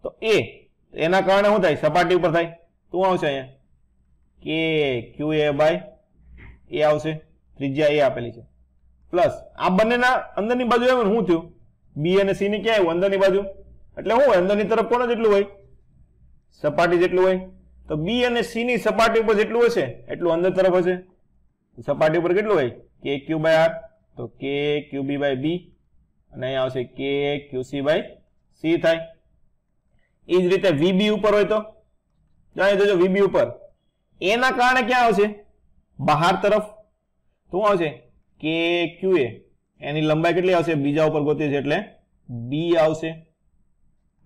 તો A, એના કારણે શું થાય? સપાટી ઉપર થાય. તો આવશે અહીંયા કે ક્યુ એ બાય એ આવશે, ત્રિજ્યા એ આપેલી છે, પ્લસ આ બંનેના અંદરની બાજુ આવે ને શું થયું, બી અને સી ની ક્યાં આવ્યું અંદરની બાજુ, એટલે શું હોય અંદરની તરફ કોના જેટલું હોય, સપાટી જેટલું હોય, તો બી અને સી ની સપાટી ઉપર જેટલું હશે એટલું અંદર તરફ હશે, સપાટી ઉપર કેટલું હોય કે ક્યુ બાય આર, તો કે ક્યુ બી બાય બી, અને અહીંયા આવશે કે ક્યુ સી બાય સી થાય. એ જ રીતે વીબી ઉપર હોય તો જાણી દેજો, વીબી ઉપર એના કારણે ક્યાં આવશે, બહાર તરફ, તો શું આવશે કે ક્યુ એ, એની લંબાઈ કેટલી આવશે, બીજા ઉપર ગોતી છે એટલે બી આવશે,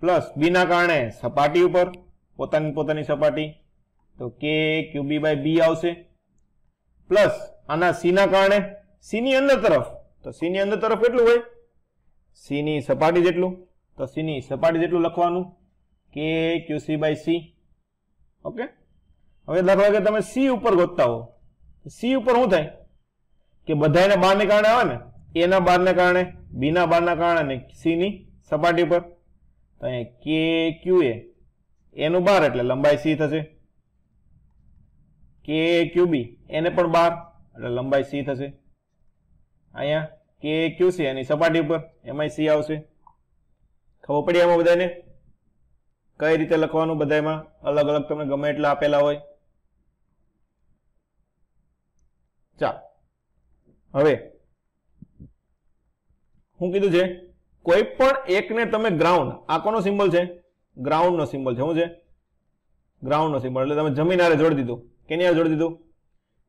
પ્લસ બી ના કારણે સપાટી ઉપર પોતાની સપાટી, તો કે ક્યુ બી બાય બી આવશે, પ્લસ આના સી ના કારણે સી ની અંદર તરફ, તો સી ની અંદર તરફ કેટલું હોય, સી ની સપાટી જેટલું, તો સી ની સપાટી જેટલું લખવાનું કે Q C by C. Okay, હવે દાખલા કે તમે સી ઉપર ગોતતા હો, સી ઉપર શું થાય કે બધાને બારને કારણે આવે ને, એ ના બારને કારણે, બી ના બારના કારણે, સી ની સપાટી પર, તો અહીંયા કે ક્યુ એ એનું 12 એટલે લંબાઈ સી થશે, કે ક્યુ બી એને પણ 12 એટલે લંબાઈ સી થશે, અહીંયા કે ક્યુ સી એની સપાટી ઉપર એમાં સી આવશે. ખબર પડી આમાં બધાને કઈ રીતે લખવાનું, બધામાં અલગ અલગ તમને ગમે એટલા આપેલા હોય. ચાલો હવે શું કીધું છે, કોઈ પણ એકને તમે ગ્રાઉન્ડ, આ કોનો સિમ્બોલ છે, ગ્રાઉન્ડ નો સિમ્બોલ છે, શું છે ગ્રાઉન્ડ નો સિમ્બોલ, એટલે તમે જમીન હારે જોડી દીધું, કેની હારે જોડી દીધું,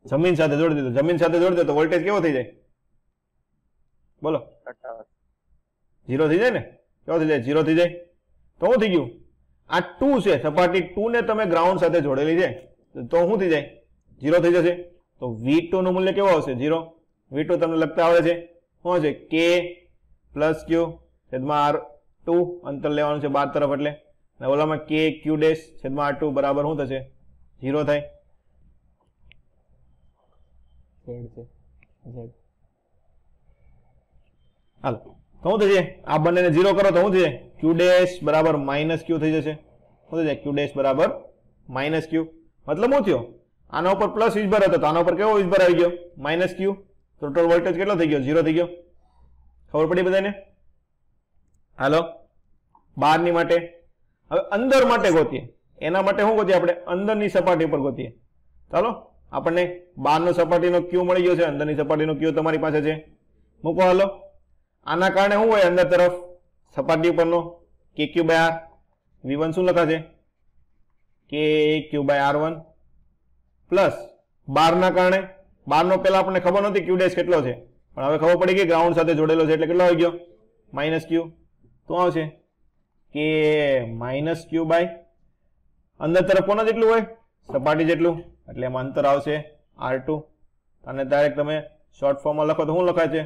જમીન સાથે જોડી દીધું, જમીન સાથે જોડી દો તો વોલ્ટેજ કેવો થઈ જાય, બોલો 0 થઈ જાય ને, કેવો થઈ જાય 0 થઈ જાય, તો શું થઈ ગયું, આ 2 છે સપાટી 2 ને તમે ગ્રાઉન્ડ સાથે જોડેલી છે તો શું થઈ જાય 0 થઈ જશે, તો V2 નું મૂલ્ય કેવું આવશે 0, V2 તમને લખતા આવડે છે, શું છે K પ્લસ Q છેદમાં R2, અંતર લેવાનું છે 12 તરફ એટલે, અને ઓલામાં K Q ડેશ છેદમાં R2 બરાબર શું થશે 0 થાય. હાલ તો શું થશે, આ બંનેને 0 કરો તો શું થશે, Q ડેશ બરાબર માઇનસ Q થઈ જશે, શું થઈ જાય Q ડેશ બરાબર માઇનસ Q, મતલબ શું થયો, આના ઉપર પ્લસ વીજભાર હતો તો આના ઉપર કેવો વીજભાર આવી ગયો માઇનસ Q, ટોટલ વોલ્ટેજ કેટલો થઈ ગયો 0 થઈ ગયો. ખબર પડી બધાને? હાલો બહારની માટે, હવે અંદર માટે ગોતીએ, એના માટે શું ગોતીએ આપણે, અંદરની સપાટી પર ગોતીએ. ચાલો આપણને બહારનો સપાટીનો Q મળી ગયો છે, અંદરની સપાટીનો Q તમારી પાસે છે, મૂકો. હાલો આના કારણે શું હોય, અંદર તરફ સપાટી ઉપરનો કે ક્યુ બાય આર, V1 શું લખાશે કે ક્યુ બાય R1, પ્લસ બારના કારણે, બારનો પેલા આપણને ખબર નહોતી Q ડેશ કેટલો છે, પણ હવે ખબર પડી કે ગ્રાઉન્ડ સાથે જોડેલો છે એટલે કેટલો આવી ગયો માઇનસ Q, તો આવશે કે માઇનસ Q બાય અંદર તરફ કોના જેટલું હોય સપાટી જેટલું, એટલે એમાં અંતર આવશે R2, અને ડાયરેક્ટ તમે શોર્ટ ફોર્મમાં લખો તો શું લખાય છે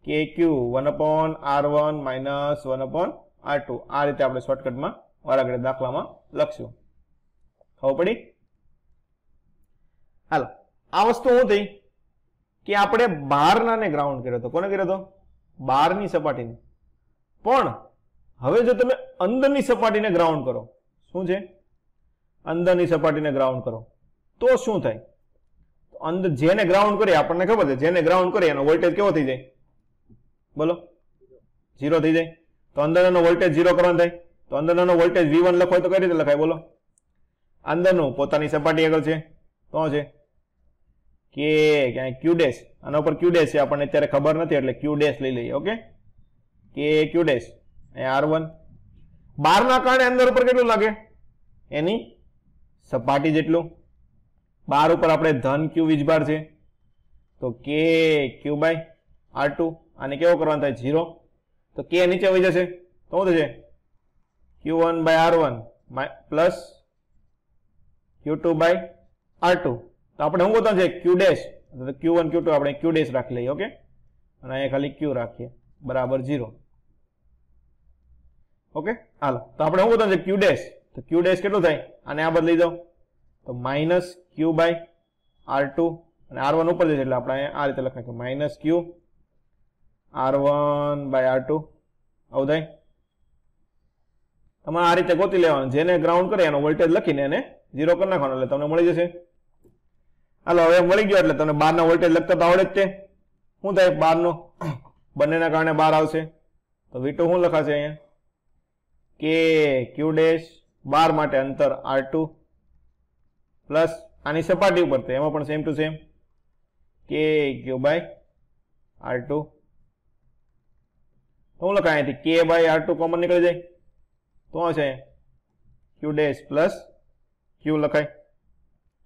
કે Q 1/R1 માઇનસ 1/R2, આ રીતે આપણે શોર્ટકટમાં વારાઘડે દાખલામાં લખશું. ખબર પડી? હાલો આ વસ્તુ શું થઈ કે આપણે બહારનાને ગ્રાઉન્ડ કર્યો હતો, કોને કર્યો હતો, બહારની સપાટીને, પણ હવે જો તમે અંદરની સપાટીને ગ્રાઉન્ડ કરો, શું છે અંદરની સપાટીને ગ્રાઉન્ડ કરો તો શું થાય, અંદર જેને ગ્રાઉન્ડ કરીએ આપણને ખબર છે, જેને ગ્રાઉન્ડ કરીએ એનો વોલ્ટેજ કેવો થઈ જાય, બોલો 0 થઈ જાય, તો અંદરનો વોલ્ટેજ 0 કરવાનો થાય, તો અંદરનો વોલ્ટેજ V1 લખો તો કઈ રીતે લખાય, બોલો, અંદરનું પોતાની સપાટી આગળ છે તો છે કે ક્યાંય Q ડેશ, આના ઉપર Q ડેશ છે આપણને અત્યારે ખબર નથી એટલે Q ડેશ લઈ લઈએ. ઓકે કે Q ડેશ અહીંયા R1, બારના કારણે અંદર ઉપર કેટલું લાગે એની સપાટી જેટલું, બાર ઉપર આપણે ધન Q વીજભાર છે તો કે Q બાય R2, આને કેવો કરવાનો થાય 0, તો K નીચે વહી જશે તો શું થશે Q1 by R1 plus Q2 by R2, તો આપણે શું ગોતવાનું છે Q ડેશ, Q1 Q2 આપણે Q ડેશ રાખી લઈએ. ઓકે અને અહીંયા ખાલી Q રાખીએ બરાબર 0. ઓકે હાલો તો આપણે શું ગોતવાનું છે Q ડેશ, તો Q ડેશ કેટલું થાય, આને આ બદલી દો તો માઇનસ Q બાય R2, અને R1 ઉપર જશે એટલે આપણે આ રીતે લખાય કે minus Q R1 by R2, આવું થાય. તમારે આ રીતે ગોતી લેવાનું, જેને ગ્રાઉન્ડ કરે એનો વોલ્ટેજ લખીને એને 0 કરી નાખવાનો એટલે તમને મળી જશે. હાલો હવે મળી ગયો એટલે તમને 12 ના વોલ્ટેજ લખતા તો આવડે જ છે. શું થાય 12 નો બંનેના કારણે 12 આવશે તો V2 શું લખાશે અહીંયા કે Q ડેશ 12 માટે અંતર R2 પ્લસ આની સપાટી ઉપર એમાં પણ સેમ ટુ સેમ કે Q બાય R2 તો હું લખાય અહીંથી K બાય R2 કોમન નીકળી જાય તો છે Q ડેશ પ્લસ Q લખાય.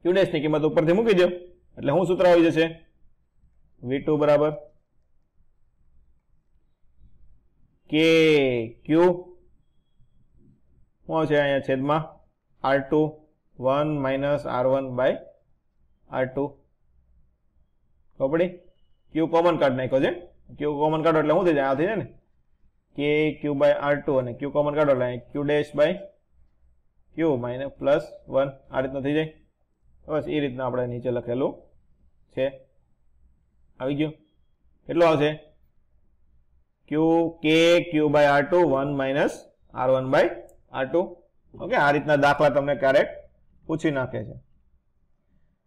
Q ડેશ ની કિંમત ઉપરથી મૂકી દો એટલે શું સૂત્ર આવી જશે V2 બરાબર કે Q શું છે અહીંયા છેદમાં R2 1 minus R1 by R2 ખબર પડી. Q કોમન કાઢ નાખ્યો છે. Q કોમન કાઢો એટલે શું થઈ જાય આ થઈ જાય ને કે Q બાય R2 અને Q કોમન કાઢો એટલે Q dash by Q minus plus 1 આ રીતના થઈ જાય. બસ એ રીતના આપણે નીચે લખેલું છે. આવી ગયું કેટલું આવશે Q બાય R2 1 minus R1 by R2. Okay આ રીતના દાખલા તમને ક્યારેક પૂછી નાખે છે.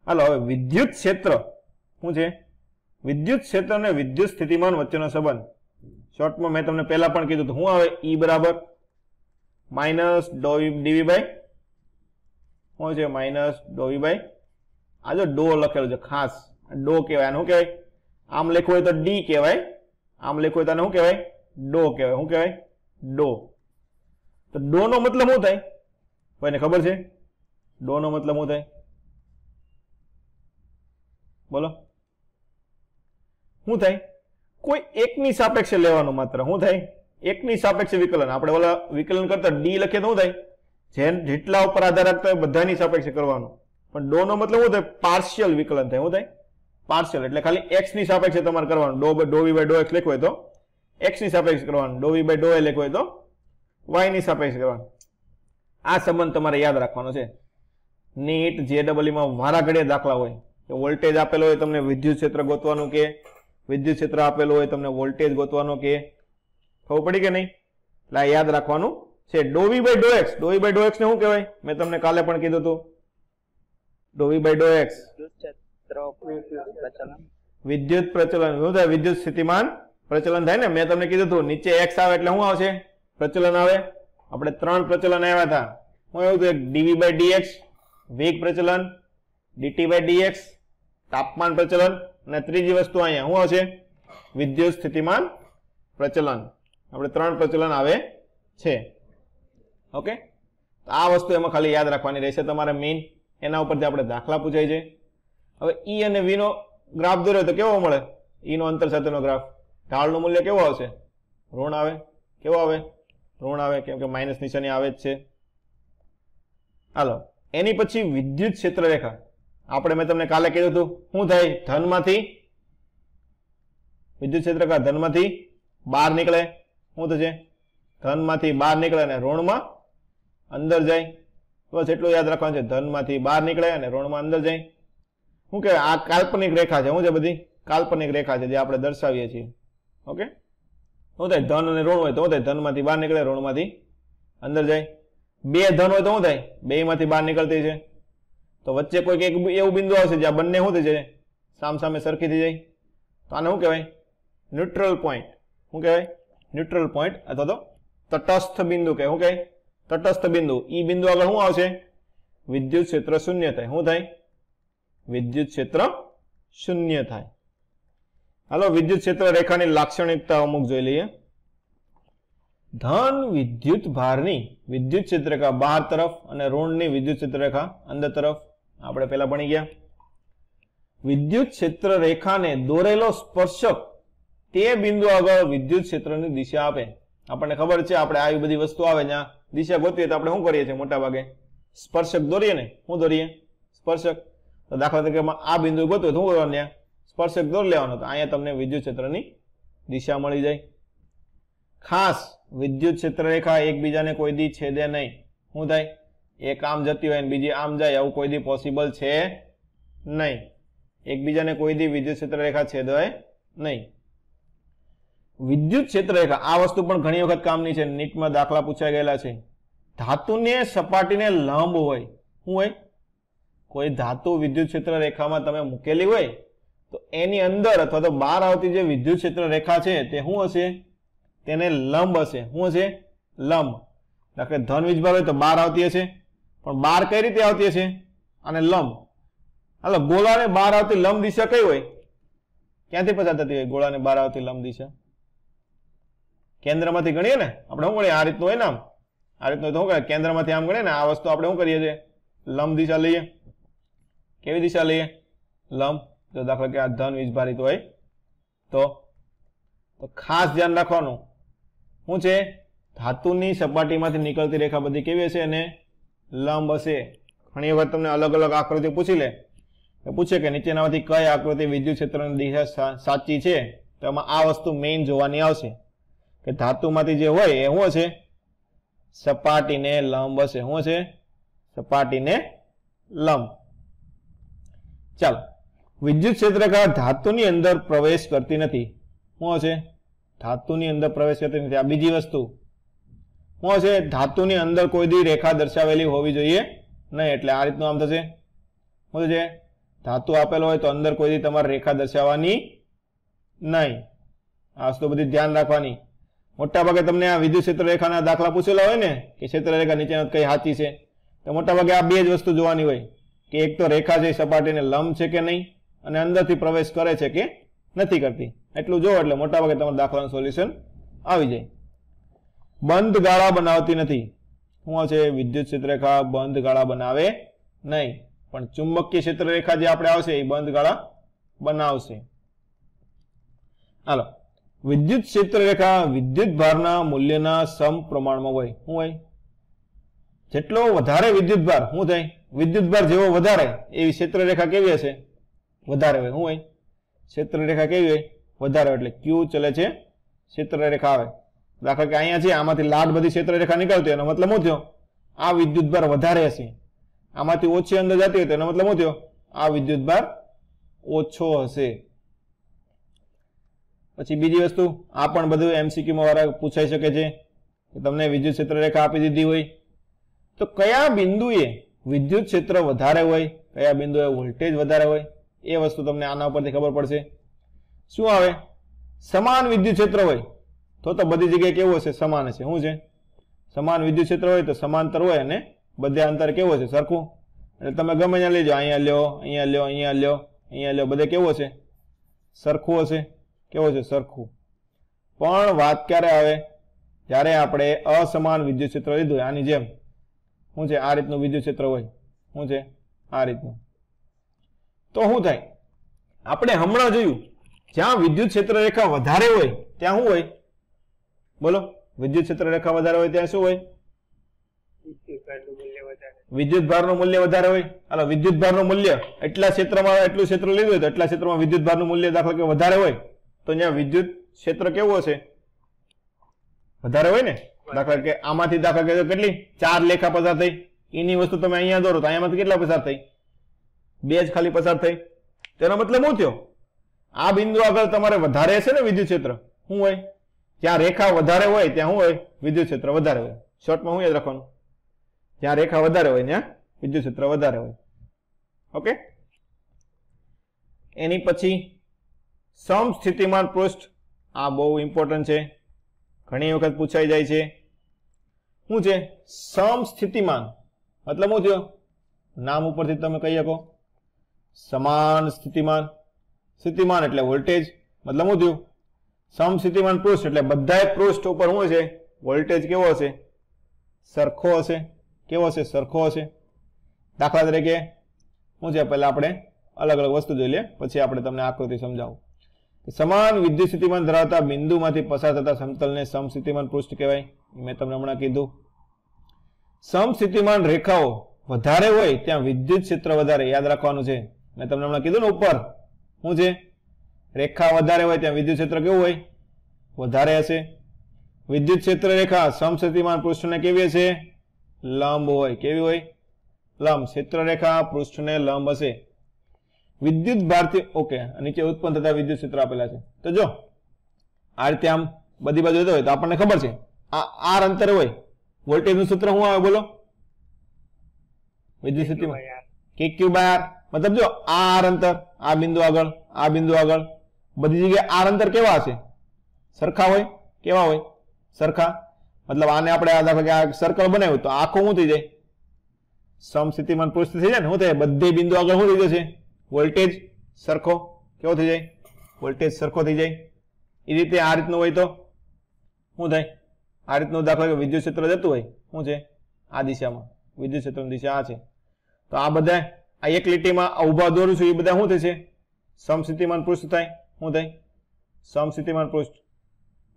હાલો હવે વિદ્યુત ક્ષેત્ર શું છે વિદ્યુત ક્ષેત્ર અને વિદ્યુત સ્થિતિમાન વચ્ચેનો સંબંધ શોર્ટમાં મેં તમને પહેલા પણ કીધું હતું. શું આવે E બરાબર માઇનસ dV બાય શું છે માઇનસ dV બાય આ જો ડો લખેલું છે ખાસ ડો કહેવાય. શું કહેવાય આમ લખવું હોય તો D કહેવાય આમ લખવું હોય તો શું કહેવાય ડો કહેવાય. શું કહેવાય ડો. તો ડો નો મતલબ શું થાય કોઈને ખબર છે ડો નો મતલબ શું થાય બોલો શું થાય કોઈ એકની સાપેક્ષે લેવાનું માત્ર. શું થાય એકની સાપેક્ષે વિકલન. આપણે ઓલા વિકલન કરતા ડી લખીએ તો શું થાય જેટલા ઉપર આધાર રાખતા હોય બધાની સાપેક્ષે કરવાનું. પણ ડો નો મતલબ શું થાય પાર્શિયલ વિકલન થાય. શું થાય પાર્શિયલ એટલે ખાલી એક્સ ની સાપેક્ષે તમારે કરવાનું. ડો વી બાય ડો એક્સ લખવું હોય તો એક્સ ની સાપેક્ષે કરવાનું. ડો વી બાય ડો એ લખવું હોય તો વાય ની સાપેક્ષે કરવાનું. આ સંબંધ તમારે યાદ રાખવાનો છે. નીટ JEE માં વારા ઘડીએ દાખલા હોય કે વોલ્ટેજ આપેલો હોય તમને વિદ્યુત ક્ષેત્ર ગોતવાનું કે વિદ્યુત ક્ષેત્ર આપેલું હોય તમને વોલ્ટેજ ગોતવાનો કે ખબર પડી કે નહીં એટલે આ યાદ રાખવાનું છે. ડો વી બાય ડો એક્સ ને શું કહેવાય મેં તમને કાલે પણ કીધું હતું. ડો વી બાય ડો એક્સ વિદ્યુત પ્રચલન શું થાય વિદ્યુત સ્થિતિમાન પ્રચલન થાય ને. મેં તમને કીધું હતું નીચે એક્સ આવે એટલે શું આવશે પ્રચલન આવે. આપણે 3 પ્રચલન આવ્યા હતા. શું આવ્યું હતું એક dV બાય dx વેગ પ્રચલન, dt બાય dx તાપમાન પ્રચલન અને ત્રીજી વસ્તુ અહીંયા શું આવશે વિદ્યુત સ્થિતિમાન પ્રચલન. આપણે 3 પ્રચલન આવે છે. ઓકે આ વસ્તુ એમાં ખાલી યાદ રાખવાની રહેશે તમારે મેઇન. એના ઉપરથી આપણે દાખલા પૂછાય છે. હવે E અને V નો ગ્રાફ દોર્યો તો કેવો મળે E નો અંતર સાથેનો ગ્રાફ ઢાળનું મૂલ્ય કેવો આવશે ઋણ આવે. કેવો આવે ઋણ આવે કેમ કે માઇનસ નિશાની આવે જ છે. હાલો એની પછી વિદ્યુત ક્ષેત્ર રેખા આપણે મેં તમને કાલે કીધું હતું શું થાય ધનમાંથી વિદ્યુત ક્ષેત્ર રેખા ધનમાંથી બહાર નીકળે. શું થશે ધનમાંથી બહાર નીકળે અને ઋણમાં અંદર જાય. બસ એટલું યાદ રાખવાનું છે ધનમાંથી બહાર નીકળે અને ઋણમાં અંદર જાય. શું કહેવાય આ કાલ્પનિક રેખા છે. શું છે બધી કાલ્પનિક રેખા છે જે આપણે દર્શાવીએ છીએ. ઓકે શું થાય ધન અને ઋણ હોય તો શું થાય ધનમાંથી બહાર નીકળે ઋણમાંથી અંદર જાય. બે ધન હોય તો શું થાય બે માંથી બહાર નીકળતી છે. તો વચ્ચે કોઈક એક એવું બિંદુ આવશે જ્યાં બંને શું થઈ જાય સામસામે સરખી થઈ જાય તો આને શું કહેવાય ન્યુટ્રલ પોઈન્ટ. શું કહેવાય ન્યુટ્રલ પોઈન્ટ અથવા તો તટસ્થ બિંદુ કહે. શું કહે તટસ્થ બિંદુ. ઈ બિંદુ આગળ શું આવશે વિદ્યુત ક્ષેત્ર શૂન્ય થાય. શું થાય વિદ્યુત ક્ષેત્ર શૂન્ય થાય. હાલો વિદ્યુત ક્ષેત્ર રેખાની લાક્ષણિકતા અમુક જોઈ લઈએ. ધન વિદ્યુત ભારની વિદ્યુત ક્ષેત્ર રેખા બહાર તરફ અને ઋણની વિદ્યુત ક્ષેત્ર રેખા અંદર તરફ આપણે પહેલા ભણી ગયા. વિદ્યુત ક્ષેત્ર રેખાને દોરેલો સ્પર્શક તે બિંદુ આગળ વિદ્યુત ક્ષેત્રની દિશા આપે. આપણને ખબર છે આપણે આવી બધી વસ્તુ આવે જ્યાં દિશા ગોતીએ તો આપણે શું કરીએ છીએ મોટા ભાગે સ્પર્શક દોરીએ ને. શું દોરીએ સ્પર્શક. તો દાખલા તરીકે આ બિંદુ ગોતવું તો શું કરવાનું ત્યાં સ્પર્શક દોરી લેવાનો. તો અહીંયા તમને વિદ્યુત ક્ષેત્રની દિશા મળી જાય. ખાસ વિદ્યુત ક્ષેત્ર રેખા એકબીજાને કોઈ દી છેદે નહીં. શું થાય એક આમ જતી હોય ને બીજી આમ જાય આવું કોઈ દી પોસિબલ છે નહીં. એકબીજાને કોઈ દી વિદ્યુત ક્ષેત્ર રેખા છેદે નહીં. વિદ્યુત ક્ષેત્ર રેખા આ વસ્તુ પણ ઘણી વખત કામની છે. નીટમાં દાખલા પૂછાઈ ગયેલા છે. ધાતુને સપાટીને લંબ હોય. શું હોય કોઈ ધાતુ વિદ્યુત ક્ષેત્ર રેખામાં તમે મૂકેલી હોય તો એની અંદર અથવા તો બહાર આવતી જે વિદ્યુત ક્ષેત્ર રેખા છે તે શું હશે? તેને લંબ હશે. શું હશે? લંબ. દાખલે ધન વીજભાર હોય તો બહાર આવતી હશે, પણ બહાર કઈ રીતે આવતી હશે? અને લંબ. હાલો, ગોળાને બહાર આવતી લંબ દિશા કઈ હોય? ક્યાંથી પસાર થતી હોય ગોળાને બહાર આવતી લંબ દિશા? કેન્દ્રમાંથી ગણીએ ને આપણે. શું ગણીએ? આ રીતનું હોય ને, આમ આ રીતનું શું કરે? કેન્દ્રમાંથી આમ ગણીએ ને, આ વસ્તુ આપણે શું કરીએ છીએ? લંબ દિશા લઈએ. કેવી દિશા લઈએ? લંબ. જો દાખલા કે આ ધન વીજભારિત હોય તો ખાસ ધ્યાન રાખવાનું શું છે? ધાતુની સપાટીમાંથી નીકળતી રેખા બધી કેવી હશે? અને લંબ હશે. ઘણી વખત તમને અલગ અલગ આકૃતિ પૂછી લે, પૂછે કે નીચેનામાંથી કઈ આકૃતિ વિદ્યુત ક્ષેત્રની દિશા સાચી છે, તો એમાં આ વસ્તુ મેઇન જોવાની આવશે કે ધાતુમાંથી જે હોય એ શું હશે? સપાટીને લંબ હશે. શું હશે? સપાટીને લંબ. ચાલો, વિદ્યુત ક્ષેત્રરેખા ધાતુની અંદર પ્રવેશ કરતી નથી. શું હશે? ધાતુની અંદર પ્રવેશ કરતી નથી. આ બીજી વસ્તુ શું હશે? ધાતુની અંદર કોઈ દી રેખા દર્શાવેલી હોવી જોઈએ નહીં. એટલે આ રીતનું આમ થશે. શું છે? ધાતુ આપેલો હોય તો અંદર કોઈ દી તમારે રેખા દર્શાવવાની નહીં. આ વસ્તુ બધી ધ્યાન રાખવાની. મોટા ભાગે તમને આ વિદ્યુત ક્ષેત્ર રેખાના દાખલા પૂછેલા હોય ને કે ક્ષેત્ર રેખા નીચેના કઈ સાચી છે, તો મોટા ભાગે આ બે જ વસ્તુ જોવાની હોય કે એક તો રેખા છે સપાટીને લંબ છે કે નહીં, અને અંદરથી પ્રવેશ કરે છે કે નથી કરતી. એટલું જોવો એટલે મોટા ભાગે તમારા દાખલાનું સોલ્યુશન આવી જાય. બંધ ગાળા બનાવતી નથી. શું છે? વિદ્યુત ક્ષેત્ર રેખા બંધ ગાળા બનાવે નહીં, પણ ચુંબકીય ક્ષેત્ર રેખા જે આપણે આવશે એ બંધ ગાળા બનાવશે. હાલો, વિદ્યુત ક્ષેત્ર રેખા વિદ્યુત ભારના મૂલ્યના સમપ્રમાણમાં હોય. શું હોય? જેટલો વધારે વિદ્યુત ભાર શું થાય? વિદ્યુત ભાર જેવો વધારે એવી ક્ષેત્ર રેખા કેવી હશે? વધારે હોય. શું હોય? ક્ષેત્ર રેખા કેવી હોય? વધારે. એટલે ક્યુ ચલે છે ક્ષેત્ર રેખા આવે. દાખલા કે અહીંયા છે, આમાંથી લાટ બધી ક્ષેત્ર રેખા નીકળતી હોય, એનો મતલબ શું થયો? આ વિદ્યુત ભાર વધારે હશે. આમાંથી ઓછી અંદર જતી હોય તો એનો મતલબ શું થયો? આ વિદ્યુત ભાર ઓછો હશે. પછી બીજી વસ્તુ, આ પણ બધું MCQ માં વાળા પૂછાઈ શકે છે કે તમને વિદ્યુત ક્ષેત્ર રેખા આપી દીધી હોય તો કયા બિંદુએ વિદ્યુત ક્ષેત્ર વધારે હોય, કયા બિંદુએ વોલ્ટેજ વધારે હોય, એ વસ્તુ તમને આના ઉપરથી ખબર પડશે. શું આવે? સમાન વિદ્યુત ક્ષેત્ર હોય તો બધી જગ્યાએ કેવું હશે? સમાન હશે. શું છે? સમાન વિદ્યુત ક્ષેત્ર હોય તો સમાંતર હોય અને બધે અંતર કેવું હશે? સરખું. એટલે તમે ગમે ત્યાં લેજો, અહીંયા લ્યો, અહીંયા લ્યો, અહીંયા લ્યો, અહીંયા લ્યો, બધે કેવું હશે? સરખું હશે. કેવું છે? સરખું. પણ વાત ક્યારે આવે? જ્યારે આપણે અસમાન વિદ્યુત ક્ષેત્ર લીધું હોય, આની જેમ. શું છે? આ રીતનું વિદ્યુત ક્ષેત્ર હોય. શું છે? આ રીતનું. તો શું થાય? આપણે હમણાં જોયું, જ્યાં વિદ્યુત ક્ષેત્ર રેખા વધારે હોય ત્યાં શું હોય? બોલો, વિદ્યુત ક્ષેત્ર રેખા વધારે હોય ત્યાં શું હોય? વિદ્યુત ભારનું મૂલ્ય વધારે હોય. હાલો, વિદ્યુત ભારનું મૂલ્ય એટલા ક્ષેત્રમાં, એટલું ક્ષેત્ર લીધું હોય તો એટલા ક્ષેત્રમાં વિદ્યુત ભારનું મૂલ્ય દાખલા કે વધારે હોય તો ત્યાં વિદ્યુત ક્ષેત્ર કેવું હશે? વધારે હોય ને. દાખલા કે આમાંથી દાખલા કે કેટલી 4 રેખા પસાર થઈ, એની વસ્તુ તમે અહીંયા દોરો તો અહીંયામાંથી કેટલા પસાર થઈ? 2 જ ખાલી પસાર થઈ. તેનો મતલબ શું થયો? આ બિંદુ આગળ તમારે વધારે હશે ને વિદ્યુત ક્ષેત્ર. શું હોય? જ્યાં રેખા વધારે હોય ત્યાં શું હોય? વિદ્યુત ક્ષેત્ર વધારે હોય. શોર્ટમાં શું યાદ રાખવાનું? જ્યાં રેખા વધારે હોય ત્યાં વિદ્યુત ક્ષેત્ર વધારે હોય. ઓકે. એની પછી સમસ્થિતિમાન પૃષ્ઠ. આ બહુ ઇમ્પોર્ટન્ટ છે, ઘણી વખત પૂછાઈ જાય છે. શું છે સમસ્થિતિમાન? મતલબ શું થયો? નામ ઉપરથી તમે કહી શકો. સમાન સ્થિતિમાન. સ્થિતિમાન એટલે વોલ્ટેજ. મતલબ શું થયું? સમસ્થિતિમાન પૃષ્ઠ એટલે બધાય પૃષ્ઠ ઉપર શું હશે? વોલ્ટેજ કેવો હશે? સરખો હશે. કેવો હશે? સરખો હશે. દાખલા તરીકે શું છે? પહેલા આપણે અલગ અલગ વસ્તુ જોઈ લે, પછી આપણે તમને આકૃતિ સમજાવું. સમાન વિદ્યુત સ્થિતિમાન ધરાવતા બિંદુમાંથી પસાર થતા સમતલને સમસ્થિતિમાન પૃષ્ઠ કહેવાય. મેં તમને હમણાં કીધું. સમસ્થિતિમાન રેખાઓ વધારે હોય ત્યાં વિદ્યુત ક્ષેત્ર વધારે. યાદ રાખવાનું છે, મેં તમને હમણાં કીધું ને ઉપર. શું છે? રેખા વધારે હોય ત્યાં વિદ્યુત ક્ષેત્ર કેવું હોય? વધારે હશે. વિદ્યુત ક્ષેત્ર રેખા સમસ્થિતિમાન પૃષ્ઠને કેવી હશે? લંબ હોય. કેવી હોય? લંબ. ક્ષેત્ર રેખા પૃષ્ઠને લંબ હશે. વિદ્યુત ભારથી ઓકે, નીચે ઉત્પન્ન થતા વિદ્યુત ક્ષેત્ર આપેલા છે. તો જો આ રીતે આમ બધી બાજુ હોય તો આપણને ખબર છે આ આર અંતરે હોય. વોલ્ટેજ નું સૂત્ર શું આવે? બોલો. વિદ્યુત સ્થિતિમાન કે ક્યુ બાય આર, મતલબ જો આ આર અંતર, આ બિંદુ આગળ, આ બિંદુ આગળ, બધી જગ્યાએ આર અંતર કેવા હશે? સરખા હોય. કેવા હોય? સરખા. મતલબ આને આપણે આ દાખલા કે આ સર્કલ બનાવ્યું તો આખું શું થઈ જાય? સમસ્થિતિમાન પૃષ્ઠ થઈ જાય ને. શું થાય? બધે બિંદુ આગળ શું થઈ જશે? વોલ્ટેજ સરખો. કેવો થઈ જાય? વોલ્ટેજ સરખો થઈ જાય. એ રીતે આ રીતનું હોય તો શું થાય? આ રીતનું દાખલા કે વિદ્યુત ક્ષેત્ર જતું હોય શું છે? આ દિશામાં વિદ્યુત ક્ષેત્રની દિશા આ છે. તો આ બધા આ એક લીટીમાં ઉભા દોરું છું એ બધા શું થશે? સમસ્થિતિમાન પૃષ્ઠ થાય. શું થાય? સમસ્થિતિમાન પૃષ્ઠ.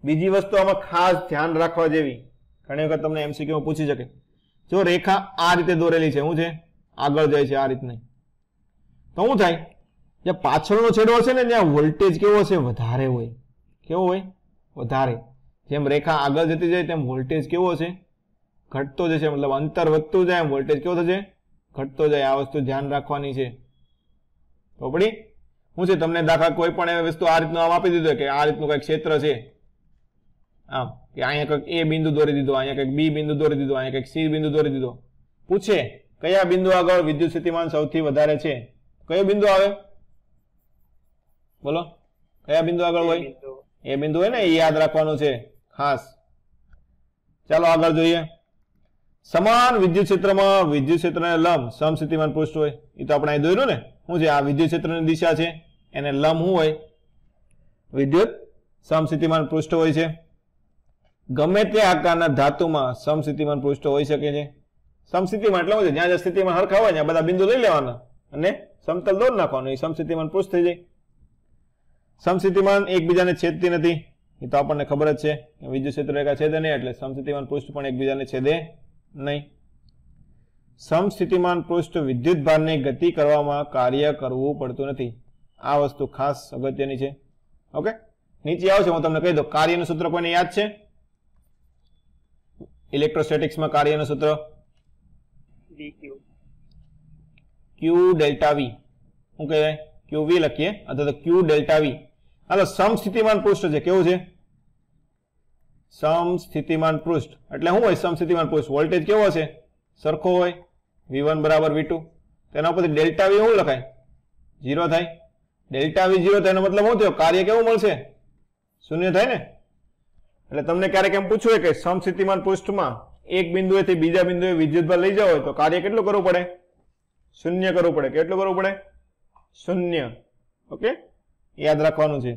બીજી વસ્તુ આમાં ખાસ ધ્યાન રાખવા જેવી, ઘણી વખત તમને એમસીક્યુ પૂછી શકે, જો રેખા આ રીતે દોરેલી છે, શું છે? આગળ જાય છે આ રીતની, તો શું થાય? જે પાછળનો છેડો હશે ને ત્યાં વોલ્ટેજ કેવો હશે? વધારે હોય. કેવો હોય? વધારે. જેમ રેખા આગળ જતી જાય તેમ વોલ્ટેજ કેવો હશે? ઘટતો જશે. મતલબ અંતર વધતું જાય એમ વોલ્ટેજ કેવો થશે? ઘટતો જાય. આ વસ્તુ ધ્યાન રાખવાની છે. તો પડી શું છે? તમને દાખલા કોઈ પણ એવી વસ્તુ આ રીતનું આમ આપી દીધું કે આ રીતનું કઈક ક્ષેત્ર છે, આમ કે અહીંયા કંઈક એ બિંદુ દોરી દીધો, અહીંયા કંઈક બી બિંદુ દોરી દીધો, અહીંયા કંઈક સી બિંદુ દોરી દીધો. પૂછે કયા બિંદુ આગળ વિદ્યુત સ્થિતિમાન સૌથી વધારે છે? કયો બિંદુ આવે? બોલો, કયા બિંદુ આગળ હોય? એ બિંદુ હોય ને, એ યાદ રાખવાનું છે ખાસ. ચાલો આગળ જોઈએ. સમાન વિદ્યુત ક્ષેત્રમાં વિદ્યુત ક્ષેત્રને લંબ સમસ્થિતિમાન પૃષ્ઠ હોય. એ તો આપણે અહીં દોર્યું ને. શું છે? આ વિદ્યુત ક્ષેત્રની દિશા છે, એને લંબ શું હોય? વિદ્યુત સમસ્થિતિમાન પૃષ્ઠ હોય છે. ગમે તે આકારના ધાતુમાં સમસ્થિતિમાન પૃષ્ઠ હોઈ શકે છે. સમસ્થિતિમાન એટલે શું છે? જ્યાં જ્યાં સ્થિતિમાન હરખા હોય ત્યાં બધા બિંદુ લઈ લેવાના અને સમતલ દોર નાખવાનું, એ સમસ્થિતિમાન પૃષ્ઠ થઈ જાય. સમસ્થિતિમાન એકબીજાને છેદતી નથી, એ તો આપણને ખબર જ છે. વિદ્યુત ક્ષેત્ર રેખા છેદે નહીં એટલે સમસ્થિતિમાન પૃષ્ઠ પણ એકબીજાને છેદે નહીં. સમસ્થિતિમાન પૃષ્ઠ વિદ્યુત ભારની ગતિ કરવામાં કાર્ય કરવું પડતું નથી. આ વસ્તુ ખાસ અગત્યની છે. ઓકે, નીચે આવશે હું તમને કહી દઉં. કાર્યનું સૂત્ર કોઈને યાદ છે? ઇલેક્ટ્રોસ્ટેટિક્સમાં કાર્યનું સૂત્ર ક્યુ ડેલ્ટા વી. શું કહેવાય? ક્યુ વી લખીએ અથવા તો ક્યુ ડેલ્ટા વી. હાલો, સમસ્થિતિમાન પૃષ્ઠ છે. કેવું છે? સમસ્થિતિમાન પૃષ્ઠ એટલે શું હોય? સમસ્થિતિમાન પૃષ્ઠ વોલ્ટેજ કેવો હશે? સરખો હોય. V1 બરાબર V2. તેના ઉપરથી ડેલ્ટા વી શું લખાય? 0 થાય. ડેલ્ટા વી 0 થાય એનો મતલબ શું થયો? કાર્ય કેવું મળશે? શૂન્ય થાય ને. એટલે તમને ક્યારેક એમ પૂછવું હોય કે સમસ્થિતિમાન પૃષ્ઠમાં એક બિંદુએથી બીજા બિંદુએ વિદ્યુતભાર લઈ જવો હોય તો કાર્ય કેટલું કરવું પડે? શૂન્ય કરવું પડે. કેટલું કરવું પડે? શૂન્ય. ઓકે, યાદ રાખવાનું છે.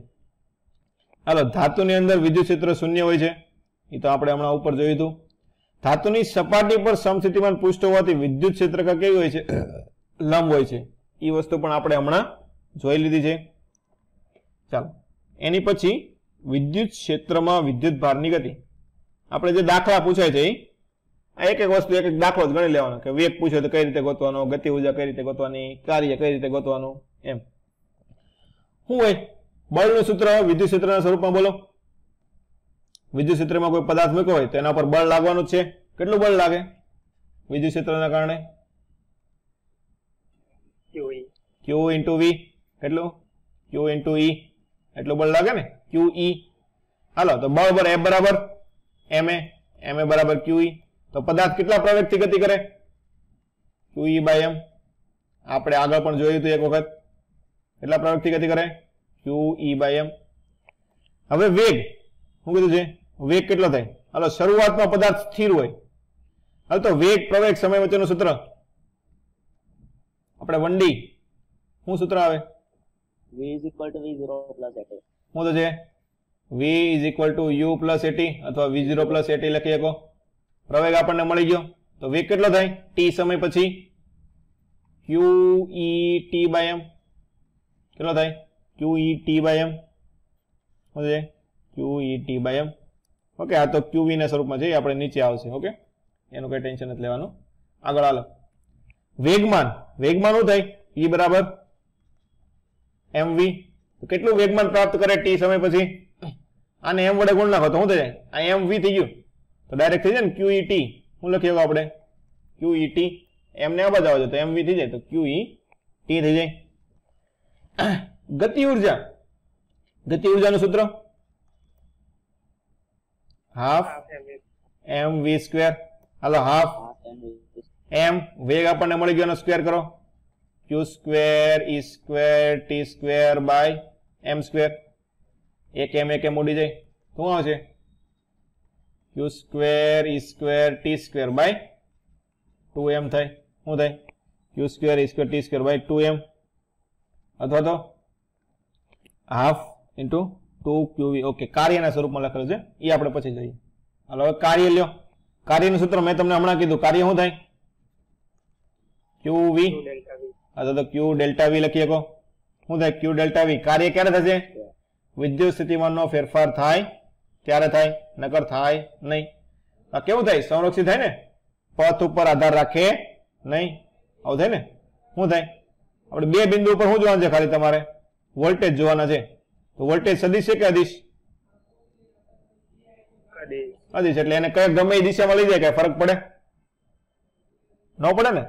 હાલો, ધાતુની અંદર વિદ્યુત ક્ષેત્ર શૂન્ય હોય છે, એ તો આપણે હમણાં ઉપર જોયું હતું. ધાતુની સપાટી પર સમસ્થિતિમાન પૃષ્ઠ હોવાથી વિદ્યુત ક્ષેત્ર કેવી હોય છે? લંબ હોય છે. એ વસ્તુ પણ આપણે હમણાં જોઈ લીધી છે. ચાલો, એની પછી વિદ્યુત ક્ષેત્રમાં વિદ્યુત ભારની ગતિ. આપણે જે દાખલા પૂછાય છે એક એક વસ્તુ એક એક દાખલો જ ગણી લેવાનો કે વેગ પૂછ્યો તો કઈ રીતે ગોતવાનો, ગતિ ઉર્જા કઈ રીતે ગોતવાની, કાર્ય કઈ રીતે ગોતવાનું. એમ શું હોય? બળનું સૂત્ર વિદ્યુત ક્ષેત્રના સ્વરૂપમાં બોલો. વિદ્યુત ક્ષેત્રમાં કોઈ પદાર્થ મૂક્યો હોય તો એના પર બળ લાગવાનું જ છે. કેટલું બળ લાગે વિદ્યુત ક્ષેત્રના કારણે? Q into V. કેટલું? Q into E. એટલું બળ લાગે ને, ક્યુ ઈ. હાલો, તો બળ બરાબર F બરાબર ma બરાબર ક્યુ ઈ. તો પદાર્થ કેટલા પ્રવેગથી ગતિ કરે? ક્યુ ઈ બાય એમ. આપણે આગળ પણ જોયું હતું એક વખત. કેટલા પ્રવેગથી ગતિ કરે? ક્યુ ઈ બાય એમ. હવે વેગ શું કીધું છે? વેગ કેટલો થાય? હાલો, શરૂઆતમાં પદાર્થ સ્થિર હોય. હાલ તો વેગ પ્રવેગ સમય વચ્ચેનું સૂત્ર આપણે 1D શું સૂત્ર આવે? V is equal to V0 plus AT. શું તો છે? V is equal to U plus AT અથવા V0 plus AT લખી શકો. પ્રવેગ આપણને મળી ગયો. તો વેગ કેટલો થાય t સમય પછી? QET by m. કેટલો થાય? QET by m. શું છે? QET by m. ઓકે, આ તો QV ના સ્વરૂપમાં છે, આપણે નીચે આવશે. ઓકે, એનું કઈ ટેન્શન નથી લેવાનું. આગળ હાલો. વેગમાન શું થાય? E બરાબર mv. તો કેટલું વેગમાન પ્રાપ્ત કરે t સમય પછી? આને m વડે ગુણ નાખો તો શું થઈ જાય? આ mv થઈ ગયું તો ડાયરેક્ટ થઈ જાય ને QET. શું લખીએ આપણે? QET. m ને આ બાજુ આવે તો mv થઈ જાય તો QET થઈ જાય. ગતિ ઉર્જાનું સૂત્ર હાફ mv સ્ક્વેર. હાલો, હાફ m વેગ આપણને મળી ગયો, સ્ક્વેર કરો Q square E square T square by M square. એક એમ ઉડી જાય શું આવશે? Q square E square T square by 2m થાય. શું થાય? Q square E square T square by 2m અથવા તો હાફ ઇન્ટુ 2qv. ઓકે, કાર્યના સ્વરૂપમાં લખેલું છે, એ આપણે પછી જોઈએ. હાલો હવે કાર્ય લ્યો. કાર્યનું સૂત્ર મેં તમને હમણાં કીધું. કાર્ય શું થાય? qv ડેલ્ટા વી અથવા તો q ડેલ્ટા v લખી શકો. શું થાય? q delta v. કાર્ય ક્યારે થશે? વિદ્યુત સ્થિતિમાનનો ફેરફાર થાય ત્યારે થાય, નકર થાય નહીં. આ કેવું થાય? સંરક્ષિત થાય ને, પથ ઉપર આધાર રાખે નહીં. આવું થાય ને. શું થાય? આપણે બે બિંદુ ઉપર શું જોવાનું છે? ખાલી તમારે વોલ્ટેજ જોવાના છે. તો વોલ્ટેજ સદિશ છે કે અદિશ? આદેશ અદિશ. એટલે એને કઈ ગમે એ દિશામાં લઈ જાય, કઈ ફરક પડે ન પડે ને.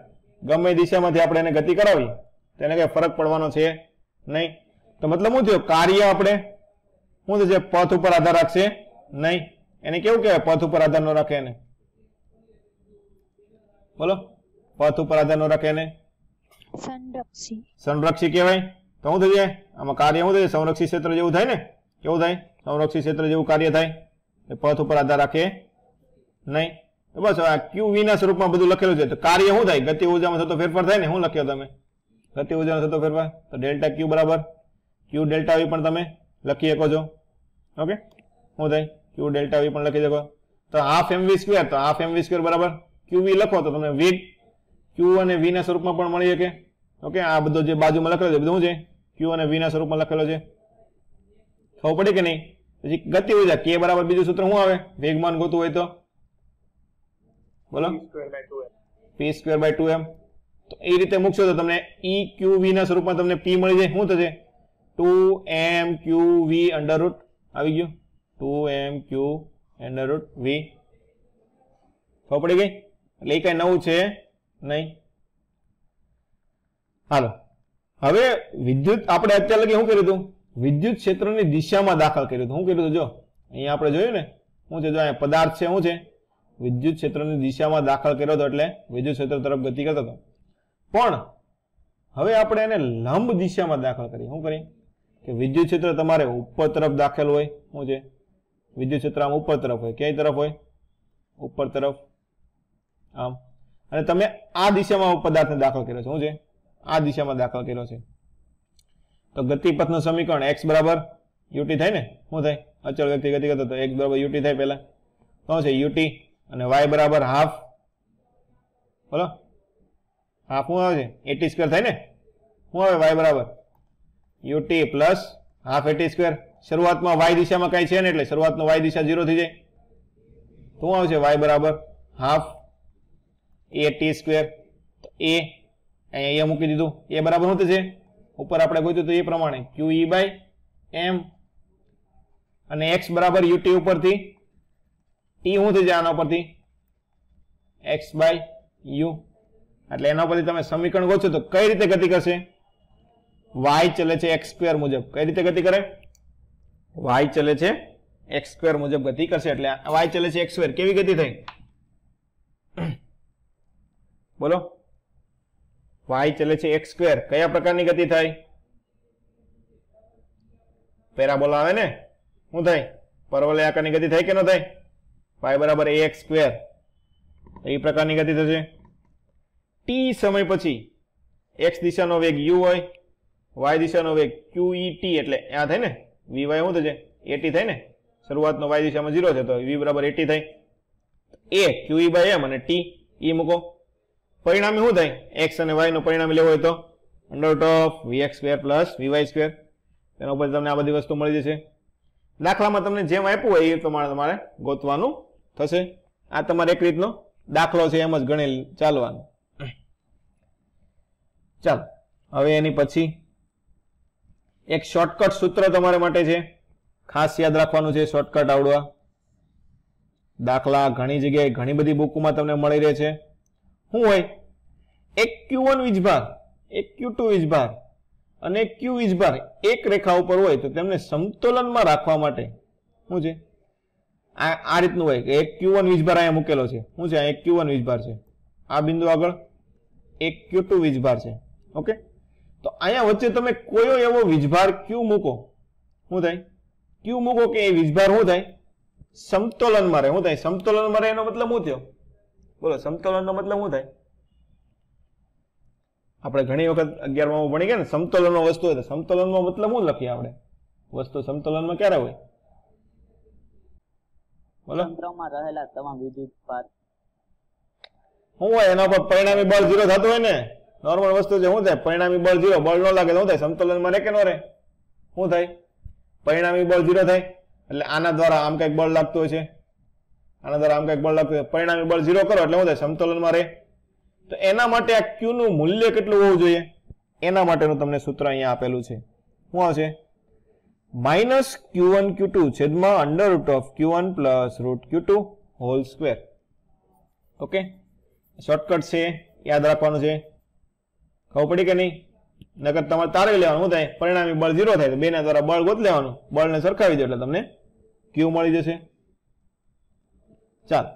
ગમે એ દિશામાંથી આપણે એને ગતિ કરાવી તો એને કઈ ફરક પડવાનો છે નહીં. તો મતલબ શું થયું? કાર્ય આપણે શું થશે? પથ ઉપર આધાર રાખશે નહીં. એને કેવું કહેવાય? પથ ઉપર આધાર ન રાખે એને. બોલો, પથ ઉપર આધાર ન રાખે એને સંરક્ષી સંરક્ષી કહેવાય. તો શું થઈ જાય? આમાં કાર્ય શું થાય? સંરક્ષી ક્ષેત્ર જેવું થાય ને. કેવું થાય? સંરક્ષી ક્ષેત્ર જેવું કાર્ય થાય. એ પથ ઉપર આધાર રાખે નહીં. તો બસ આ QV ના સ્વરૂપમાં બધું લખેલું છે. તો કાર્ય શું થાય? ગતિ ઉર્જામાં થતો ફેરફાર થાય ને. શું લખ્યો તમે? ગતિ ઉર્જામાં થતો ફેરફાર. તો ડેલ્ટા Q બરાબર Q ડેલ્ટા V પણ તમે લખી શકો છો. ઓકે, શું થાય? Q ડેલ્ટા V પણ લખી શકો. તો હાફ mv સ્ક્વેર, તો હાફ mv સ્ક્વેર બરાબર QV લખો તો તમને વેગ Q અને V ના સ્વરૂપમાં પણ મળી શકે. ઓકે, આ બધો જે બાજુમાં લખેલો છે બધું શું છે? Q અને V ના સ્વરૂપમાં લખેલો છે. ખબર પડી કે નહીં? પછી ગતિ ઉર્જા K બરાબર બીજું સૂત્ર શું આવે? વેગમાન ગોતવું હોય તો બોલો, square by 2m p square by 2m. તો એ રીતે મૂકશો તો તમને EQV ના સ્વરૂપમાં તમને p મળી જાય. શું થશે? 2mqv અંડર રૂટ આવી ગયું. 2mq under route v. ખબર પડી ગઈ? એટલે એ કઈ નવું છે નહીં. હાલો, હવે વિદ્યુત આપણે અત્યાર લગી શું કર્યું હતું? વિદ્યુત ક્ષેત્રની દિશામાં દાખલ કર્યું હતું. શું કર્યું હતું? જો અહીંયા આપણે જોયું ને શું છે? જો અહીંયા પદાર્થ છે. શું છે? વિદ્યુત ક્ષેત્રની દિશામાં દાખલ કર્યો હતો, એટલે વિદ્યુત ક્ષેત્ર તરફ ગતિ કરતો હતો. પણ હવે આપણે એને લંબ દિશામાં દાખલ કરીએ. શું કરીએ? કે વિદ્યુત ક્ષેત્ર તમારે ઉપર તરફ દાખલ હોય. શું છે? વિદ્યુત ક્ષેત્ર આમ ઉપર તરફ હોય. કઈ તરફ હોય? ઉપર તરફ આમ. અને તમે આ દિશામાં પદાર્થને દાખલ કર્યો છે. શું છે? આ દિશામાં દાખલ કર્યો છે. તો ગતિપથનું સમીકરણ x બરાબર ut થાય ને. શું થાય? અચળ વ્યક્તિ ગતિ કરતો તો x બરાબર ut થાય. પહેલા શું છે? ut અને y બરાબર હાફ. બોલો, હાફ શું આવે છે? at સ્ક્વેર થાય ને. શું આવે? y બરાબર ut plus half at square. શરૂઆતમાં y દિશામાં કઈ છે ને, એટલે શરૂઆતનો y દિશા 0 થઈ જાય. શું આવશે? y બરાબર હાફ at સ્ક્વેર. તો a અહીંયા મૂકી દીધું. એ બરાબર શું થશે? ઉપર આપણે ગોત્યું તો એ પ્રમાણે QE બાય m અને x બરાબર ut ઉપરથી t શું થઈ જાય? આના ઉપરથી x બાય u. એટલે એના ઉપરથી તમે સમીકરણ ગોતો તો કઈ રીતે ગતિ કરશે? y ચલે છે x સ્ક્વેર મુજબ. કઈ રીતે ગતિ કરે? y ચલે છે x સ્ક્વેર મુજબ ગતિ કરશે. એટલે y ચલે છે x સ્ક્વેર. કેવી ગતિ થઈ? બોલો, y ચલે છે x સ્ક્વેર. કયા પ્રકારની ગતિ થાય? પેરાબોલા આવે ને. શું થાય? પરવલયાકારની ગતિ થાય કે ન થાય? y બરાબર ax સ્ક્વેર. એ પ્રકારની ગતિ થશે. t સમય પછી x દિશાનો વેગ u હોય, y દિશાનો વેગ qet, એટલે આ થાય ને vy શું થશે? at થાય ને. શરૂઆતનો y દિશામાં 0 છે તો v બરાબર at થાય. a qe બાય m અને t e મૂકો. પરિણામી શું થાય? x અને y નો પરિણામી લેવો હોય તો under of vx square plus vy square. તેના ઉપર તમને આ બધી વસ્તુ મળી જશે. દાખલામાં તમને જેમ આપ્યું હોય એ પ્રમાણે તમારે ગોતવાનું થશે. આ તમારે એક રીતનો દાખલો છે, એમ જ ગણી ચાલવાનું. ચાલો, હવે એની પછી એક શોર્ટકટ સૂત્ર તમારા માટે છે, ખાસ યાદ રાખવાનું છે. શોર્ટકટ આવડવા. દાખલા ઘણી જગ્યાએ ઘણી બધી બુકમાં તમને મળી રહે છે. શું હોય? એક Q1 વીજભાર, એક Q2 વીજભાર અને એક Q વીજભાર એક રેખા ઉપર હોય તો તેમને સમતોલનમાં રાખવા માટે શું છે? આ રીતનું હોય કે એક Q1 વીજભાર અહીંયા મૂકેલો છે. શું છે? એક Q1 વીજભાર છે. આ બિંદુ આગળ એક Q2 વીજભાર છે. ઓકે, તો અહીંયા વચ્ચે તમે કોયો એવો વીજભાર ક્યુ મૂકો, શું થાય? ક્યુ મૂકો કે એ વીજભાર શું થાય? સમતોલનમાં રહે. શું થાય? સમતોલનમાં રહે એનો મતલબ શું થયો? બોલો, સમતોલનનો મતલબ શું થાય? આપણે ઘણી વખત 11માં ભણી ગયા ને, સમતોલનનો વસ્તુ હોય તો સમતોલનનો મતલબ શું લખીએ આપણે? વસ્તુ સમતોલનમાં ક્યારે હોય? બોલો. તંત્રમાં રહેલા તમામ વિદ્યુત ભાર. શું હોય એના પર પરિણામી બળ 0 થતું હોય ને? નોર્મલ વસ્તુ છે. શું થાય? પરિણામી બળ 0, બળ ન લાગે તો શું થાય? સમતોલનમાં રહે કે ન રહે? શું થાય? પરિણામી બળ 0 થાય. એટલે આના દ્વારા આમ કંઈક બળ લાગતું હોય છે, આના દ્વારા આમ કંઈક બળ લાગતું હોય. પરિણામી બળ 0 કરો એટલે શું થાય? સમતોલનમાં રહે. તો એના માટે આ Q નું મૂલ્ય કેટલું હોવું જોઈએ? એના માટેનું તમને સૂત્ર અહીંયા આપેલું છે. શું આવશે? માઇનસ Q1 Q2 છેદમાં under root of Q1 plus route Q2 whole square. Okay, shortcut છે, યાદ રાખવાનું છે. ખબર પડી કે નહીં? નકર તમારે તારવી લેવાનું. શું થાય? પરિણામી બળ 0 થાય તો બેના દ્વારા બળ ગોત લેવાનું, બળને સરખાવી દો એટલે તમને Q મળી જશે. ચાલ,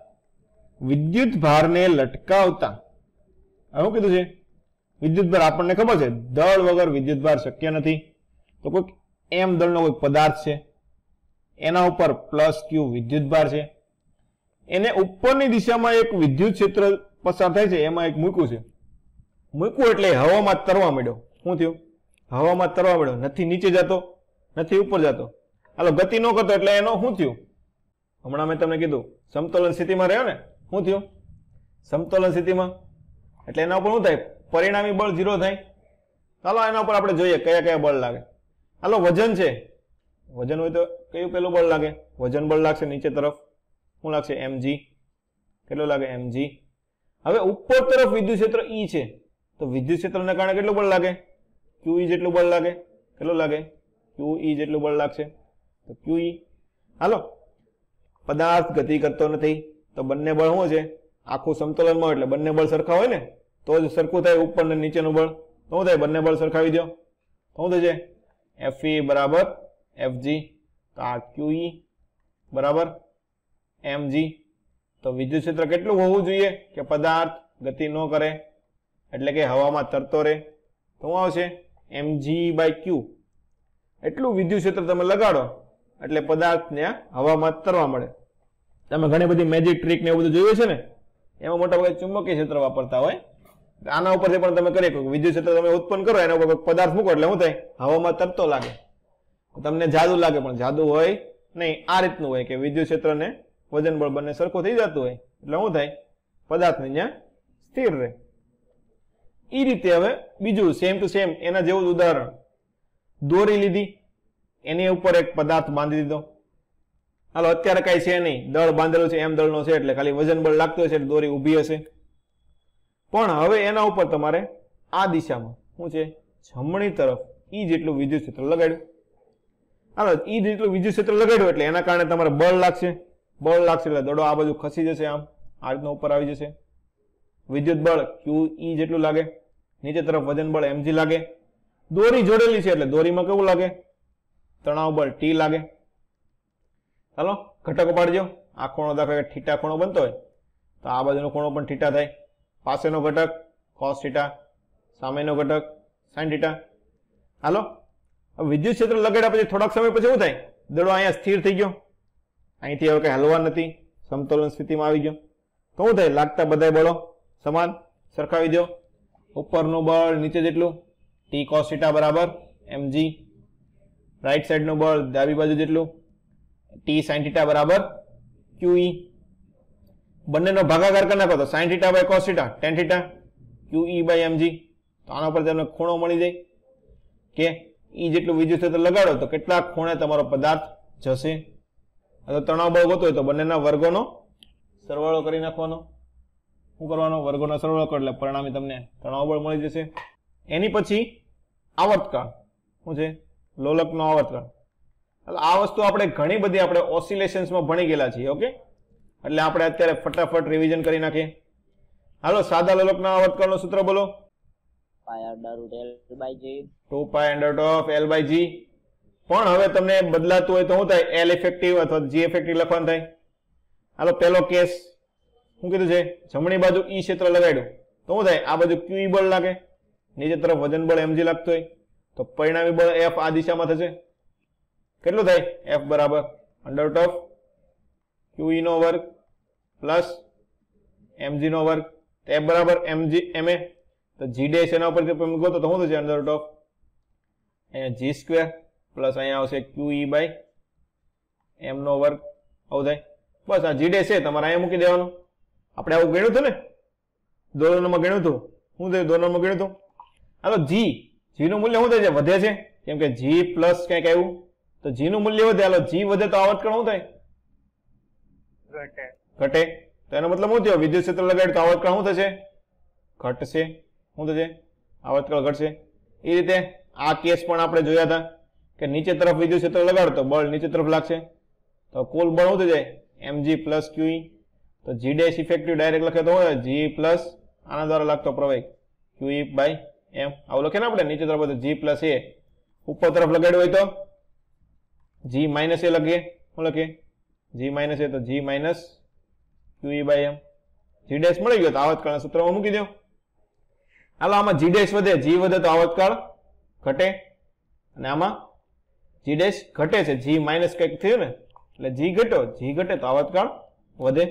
વિદ્યુત ભારને લટકાવતા શું કીધું છે? વિદ્યુત ભાર આપણને ખબર છે, દળ વગર વિદ્યુત ભાર શક્ય નથી. તો કોઈક એમ દળનો કોઈ પદાર્થ છે, એના ઉપર પ્લસ Q વિદ્યુત ભાર છે, એને ઉપરની દિશામાં એક વિદ્યુત ક્ષેત્ર પસાર થાય છે, એમાં એક મૂક્યું છે. મૂક્યું એટલે હવામાં તરવા માંડ્યો. શું થયું? હવામાં તરવા માંડ્યો. નથી નીચે જતો, નથી ઉપર જતો. હાલો, ગતિ ન કરતો એટલે એનો શું થયું? હમણાં મેં તમને કીધું સમતોલન સ્થિતિમાં રહ્યો ને. શું થયું? સમતોલન સ્થિતિમાં એટલે એના ઉપર શું થાય? પરિણામી બળ 0 થાય. ચાલો એના ઉપર આપણે જોઈએ કયા કયા બળ લાગે. હાલો, વજન છે. વજન હોય તો કયું પેલું બળ લાગે? વજન બળ લાગશે નીચે તરફ. શું લાગશે? mg. કેટલું લાગે? mg. હવે ઉપર તરફ વિદ્યુત ક્ષેત્ર E છે, તો વિદ્યુત ક્ષેત્રના કારણે કેટલું બળ લાગે? QE જેટલું બળ લાગે. કેટલું લાગે? QE જેટલું બળ લાગશે. તો QE. હાલો, પદાર્થ ગતિ કરતો નથી તો બંને બળ શું છે? આખું સમતોલનમાં હોય એટલે બંને બળ સરખા હોય ને, તો જ સરખું થાય ઉપર ને નીચેનું બળ. તો શું થાય? બંને બળ સરખાવી દો તો શું થશે? Fe બરાબર Fg. તો આ QE બરાબર mg. તો વિદ્યુત ક્ષેત્ર કેટલું હોવું જોઈએ કે પદાર્થ ગતિ ન કરે, એટલે કે હવામાં તરતો રહે? તો શું આવશે? mg/q. એટલું વિદ્યુત ક્ષેત્ર તમે લગાડો એટલે પદાર્થને હવામાં તરવા મળે. તમે ઘણી બધી મેજિક ટ્રીક ને એવું બધું જોયું છે ને, એમાં મોટા ભાગે ચુંબકીય ક્ષેત્ર વાપરતા હોય. આના ઉપરથી પણ તમે કરી શકો. વિદ્યુત ક્ષેત્ર તમે ઉત્પન્ન કરો, એના ઉપર પદાર્થ મૂકો એટલે શું થાય? હવામાં તરતો લાગે. તમને જાદુ લાગે, પણ જાદુ હોય નહીં. આ રીતનું હોય કે વિદ્યુત ક્ષેત્રને વજન બળ બંને સરખું થઈ જતું હોય એટલે શું થાય? પદાર્થને ત્યાં સ્થિર રહે. એ રીતે હવે બીજું સેમ ટુ સેમ એના જેવું જ ઉદાહરણ. દોરી લીધી, એની ઉપર એક પદાર્થ બાંધી દીધો. હાલો, અત્યારે કઈ છે નહીં, દળ બાંધેલું છે, એમ દળનો છે એટલે ખાલી વજન બળ લાગતું હશે એટલે દોરી ઊભી હશે. પણ હવે એના ઉપર તમારે આ દિશામાં શું છે? જમણી તરફ E જેટલું વિદ્યુત ક્ષેત્ર લગાડ્યું. હાલો, E જેટલું વિદ્યુત ક્ષેત્ર લગાડ્યું એટલે એના કારણે તમારે બળ લાગશે. બળ લાગશે એટલે દડો આ બાજુ ખસી જશે, આમ આ રીતનો ઉપર આવી જશે. વિદ્યુત બળ QE જેટલું લાગે. નીચે તરફ વજન બળ mg લાગે. દોરી જોડેલી છે એટલે દોરીમાં કેવું લાગે? તણાવ બળ T લાગે. ચાલો, ઘટકો પાડજો. આ ખૂણો દાખલા કે થીટા ખૂણો બનતો હોય તો આ બાજુનો ખૂણો પણ થીટા થાય. પાસેનો ઘટક cos થીટા, સામેનો ઘટક sin થીટા. હાલો, વિદ્યુત ક્ષેત્ર લગાડ્યા પછી થોડાક સમય પછી શું થાય? દડો અહીંયા સ્થિર થઈ ગયો, અહીંથી હવે કઈ હલવા નથી, સમતોલન સ્થિતિમાં આવી ગયો. તો શું થાય? લાગતા બધા બળો સમાન સરખાવી દો. ઉપરનું બળ નીચે જેટલું T cos થીટા બરાબર mg. રાઈટ સાઈડનું બળ ડાબી બાજુ જેટલું T sin થીટા બરાબર QE. બંનેનો ભાગાકાર કરી નાખો તો sin theta by cos theta tan થીટા QE બાય mg. તો આના પર તમને ખૂણો મળી જાય કે E જેટલું વિદ્યુત ક્ષેત્ર લગાડો તો કેટલા ખૂણે તમારો પદાર્થ જશે. તો તણાવ બળ ગોતો હોય તો બંનેના વર્ગોનો સરવાળો કરી નાખવાનો. શું કરવાનો? વર્ગોનો સરવાળો કરો એટલે પરિણામે તમને તણાવ બળ મળી જશે. એની પછી આવર્તકાળ શું છે? લોલકનો આવર્તકાળ. આ વસ્તુ આપણે ઘણી બધી આપણે ઓસિલેશન્સમાં ભણી ગયેલા છીએ. ઓકે, એટલે આપણે અત્યારે ફટાફટ રિવિઝન કરી નાખીએ. હાલો, સાદા લોલકના આવર્તકાળનું સૂત્ર બોલો. Pi under root L/G. 2 pi under root of L/G. પણ હવે તમને બદલાતું હોય તો શું થાય? L ઇફેક્ટિવ અથવા G ઇફેક્ટિવ લખવાનું થાય. હાલો, પહેલો કેસ શું કીધું છે? જમણી બાજુ E ક્ષેત્ર લગાડ્યું તો શું થાય? આ બાજુ QE બળ લાગે. નીચે તરફ વજન બળ mg લાગતું હોય તો પરિણામી બળ F આ દિશામાં થશે. કેટલું થાય? F બરાબર અંડર રૂટ ઓફ QE નો વર્ગ પ્લસ mg નો વર્ગ. તો F બરાબર mg ma. તો g ડેશ એના ઉપરથી તમે ગોતો તો શું થશે? અંડર રૂટ ઓફ અહીંયા g સ્ક્વેર પ્લસ અહીંયા આવશે QE બાય m નો વર્ગ. આવું થાય. બસ આ g ડેશ છે તમારે અહીંયા મૂકી દેવાનું. આપણે આવું ગણ્યું હતું ને, દોલનમાં ગણ્યું હતું. શું થયું? દોલનમાં ગણ્યું હતું. હાલો g નું મૂલ્ય શું થાય છે? વધે છે. કેમ કે g પ્લસ કંઈક આવ્યું તો g નું મૂલ્ય વધે. હાલો g વધે તો આવર્તકાળ શું થાય? ઘટે. ઘટે. તો એનો મતલબ શું થયો? વિદ્યુત ક્ષેત્ર લગાડ્યું તો આવર્તકાળ શું થશે? ઘટશે. શું થશે? આવર્તકાળ ઘટશે. એ રીતે આ કેસ પણ આપણે જોયા હતા કે નીચે તરફ વિદ્યુત ક્ષેત્ર લગાડો તો બળ નીચે તરફ લાગશે. તો કુલ બળ શું થઈ જાય? mg plus QE. તો g ડેશ ઇફેક્ટિવ ડાયરેક્ટ લખે તો હોય g પ્લસ આના દ્વારા લાગતો પ્રવાહ QE બાય m. આવું લખે ને આપણે નીચે તરફ તો g પ્લસ a. ઉપર તરફ લગાડ્યું હોય તો g માઇનસ a લખીએ. શું લખીએ? g minus a. તો g minus QE by m. g dash મળી ગયો તો આવર્તકાળના સૂત્રમાં મૂકી દો. હાલો આમાં g ડેશ વધે, g વધે તો આવર્તકાળ ઘટે અને આમાં g ડેશ ઘટે છે, g માઇનસ કંઈક થયું ને એટલે g ઘટો, g ઘટે તો આવર્તકાળ વધે.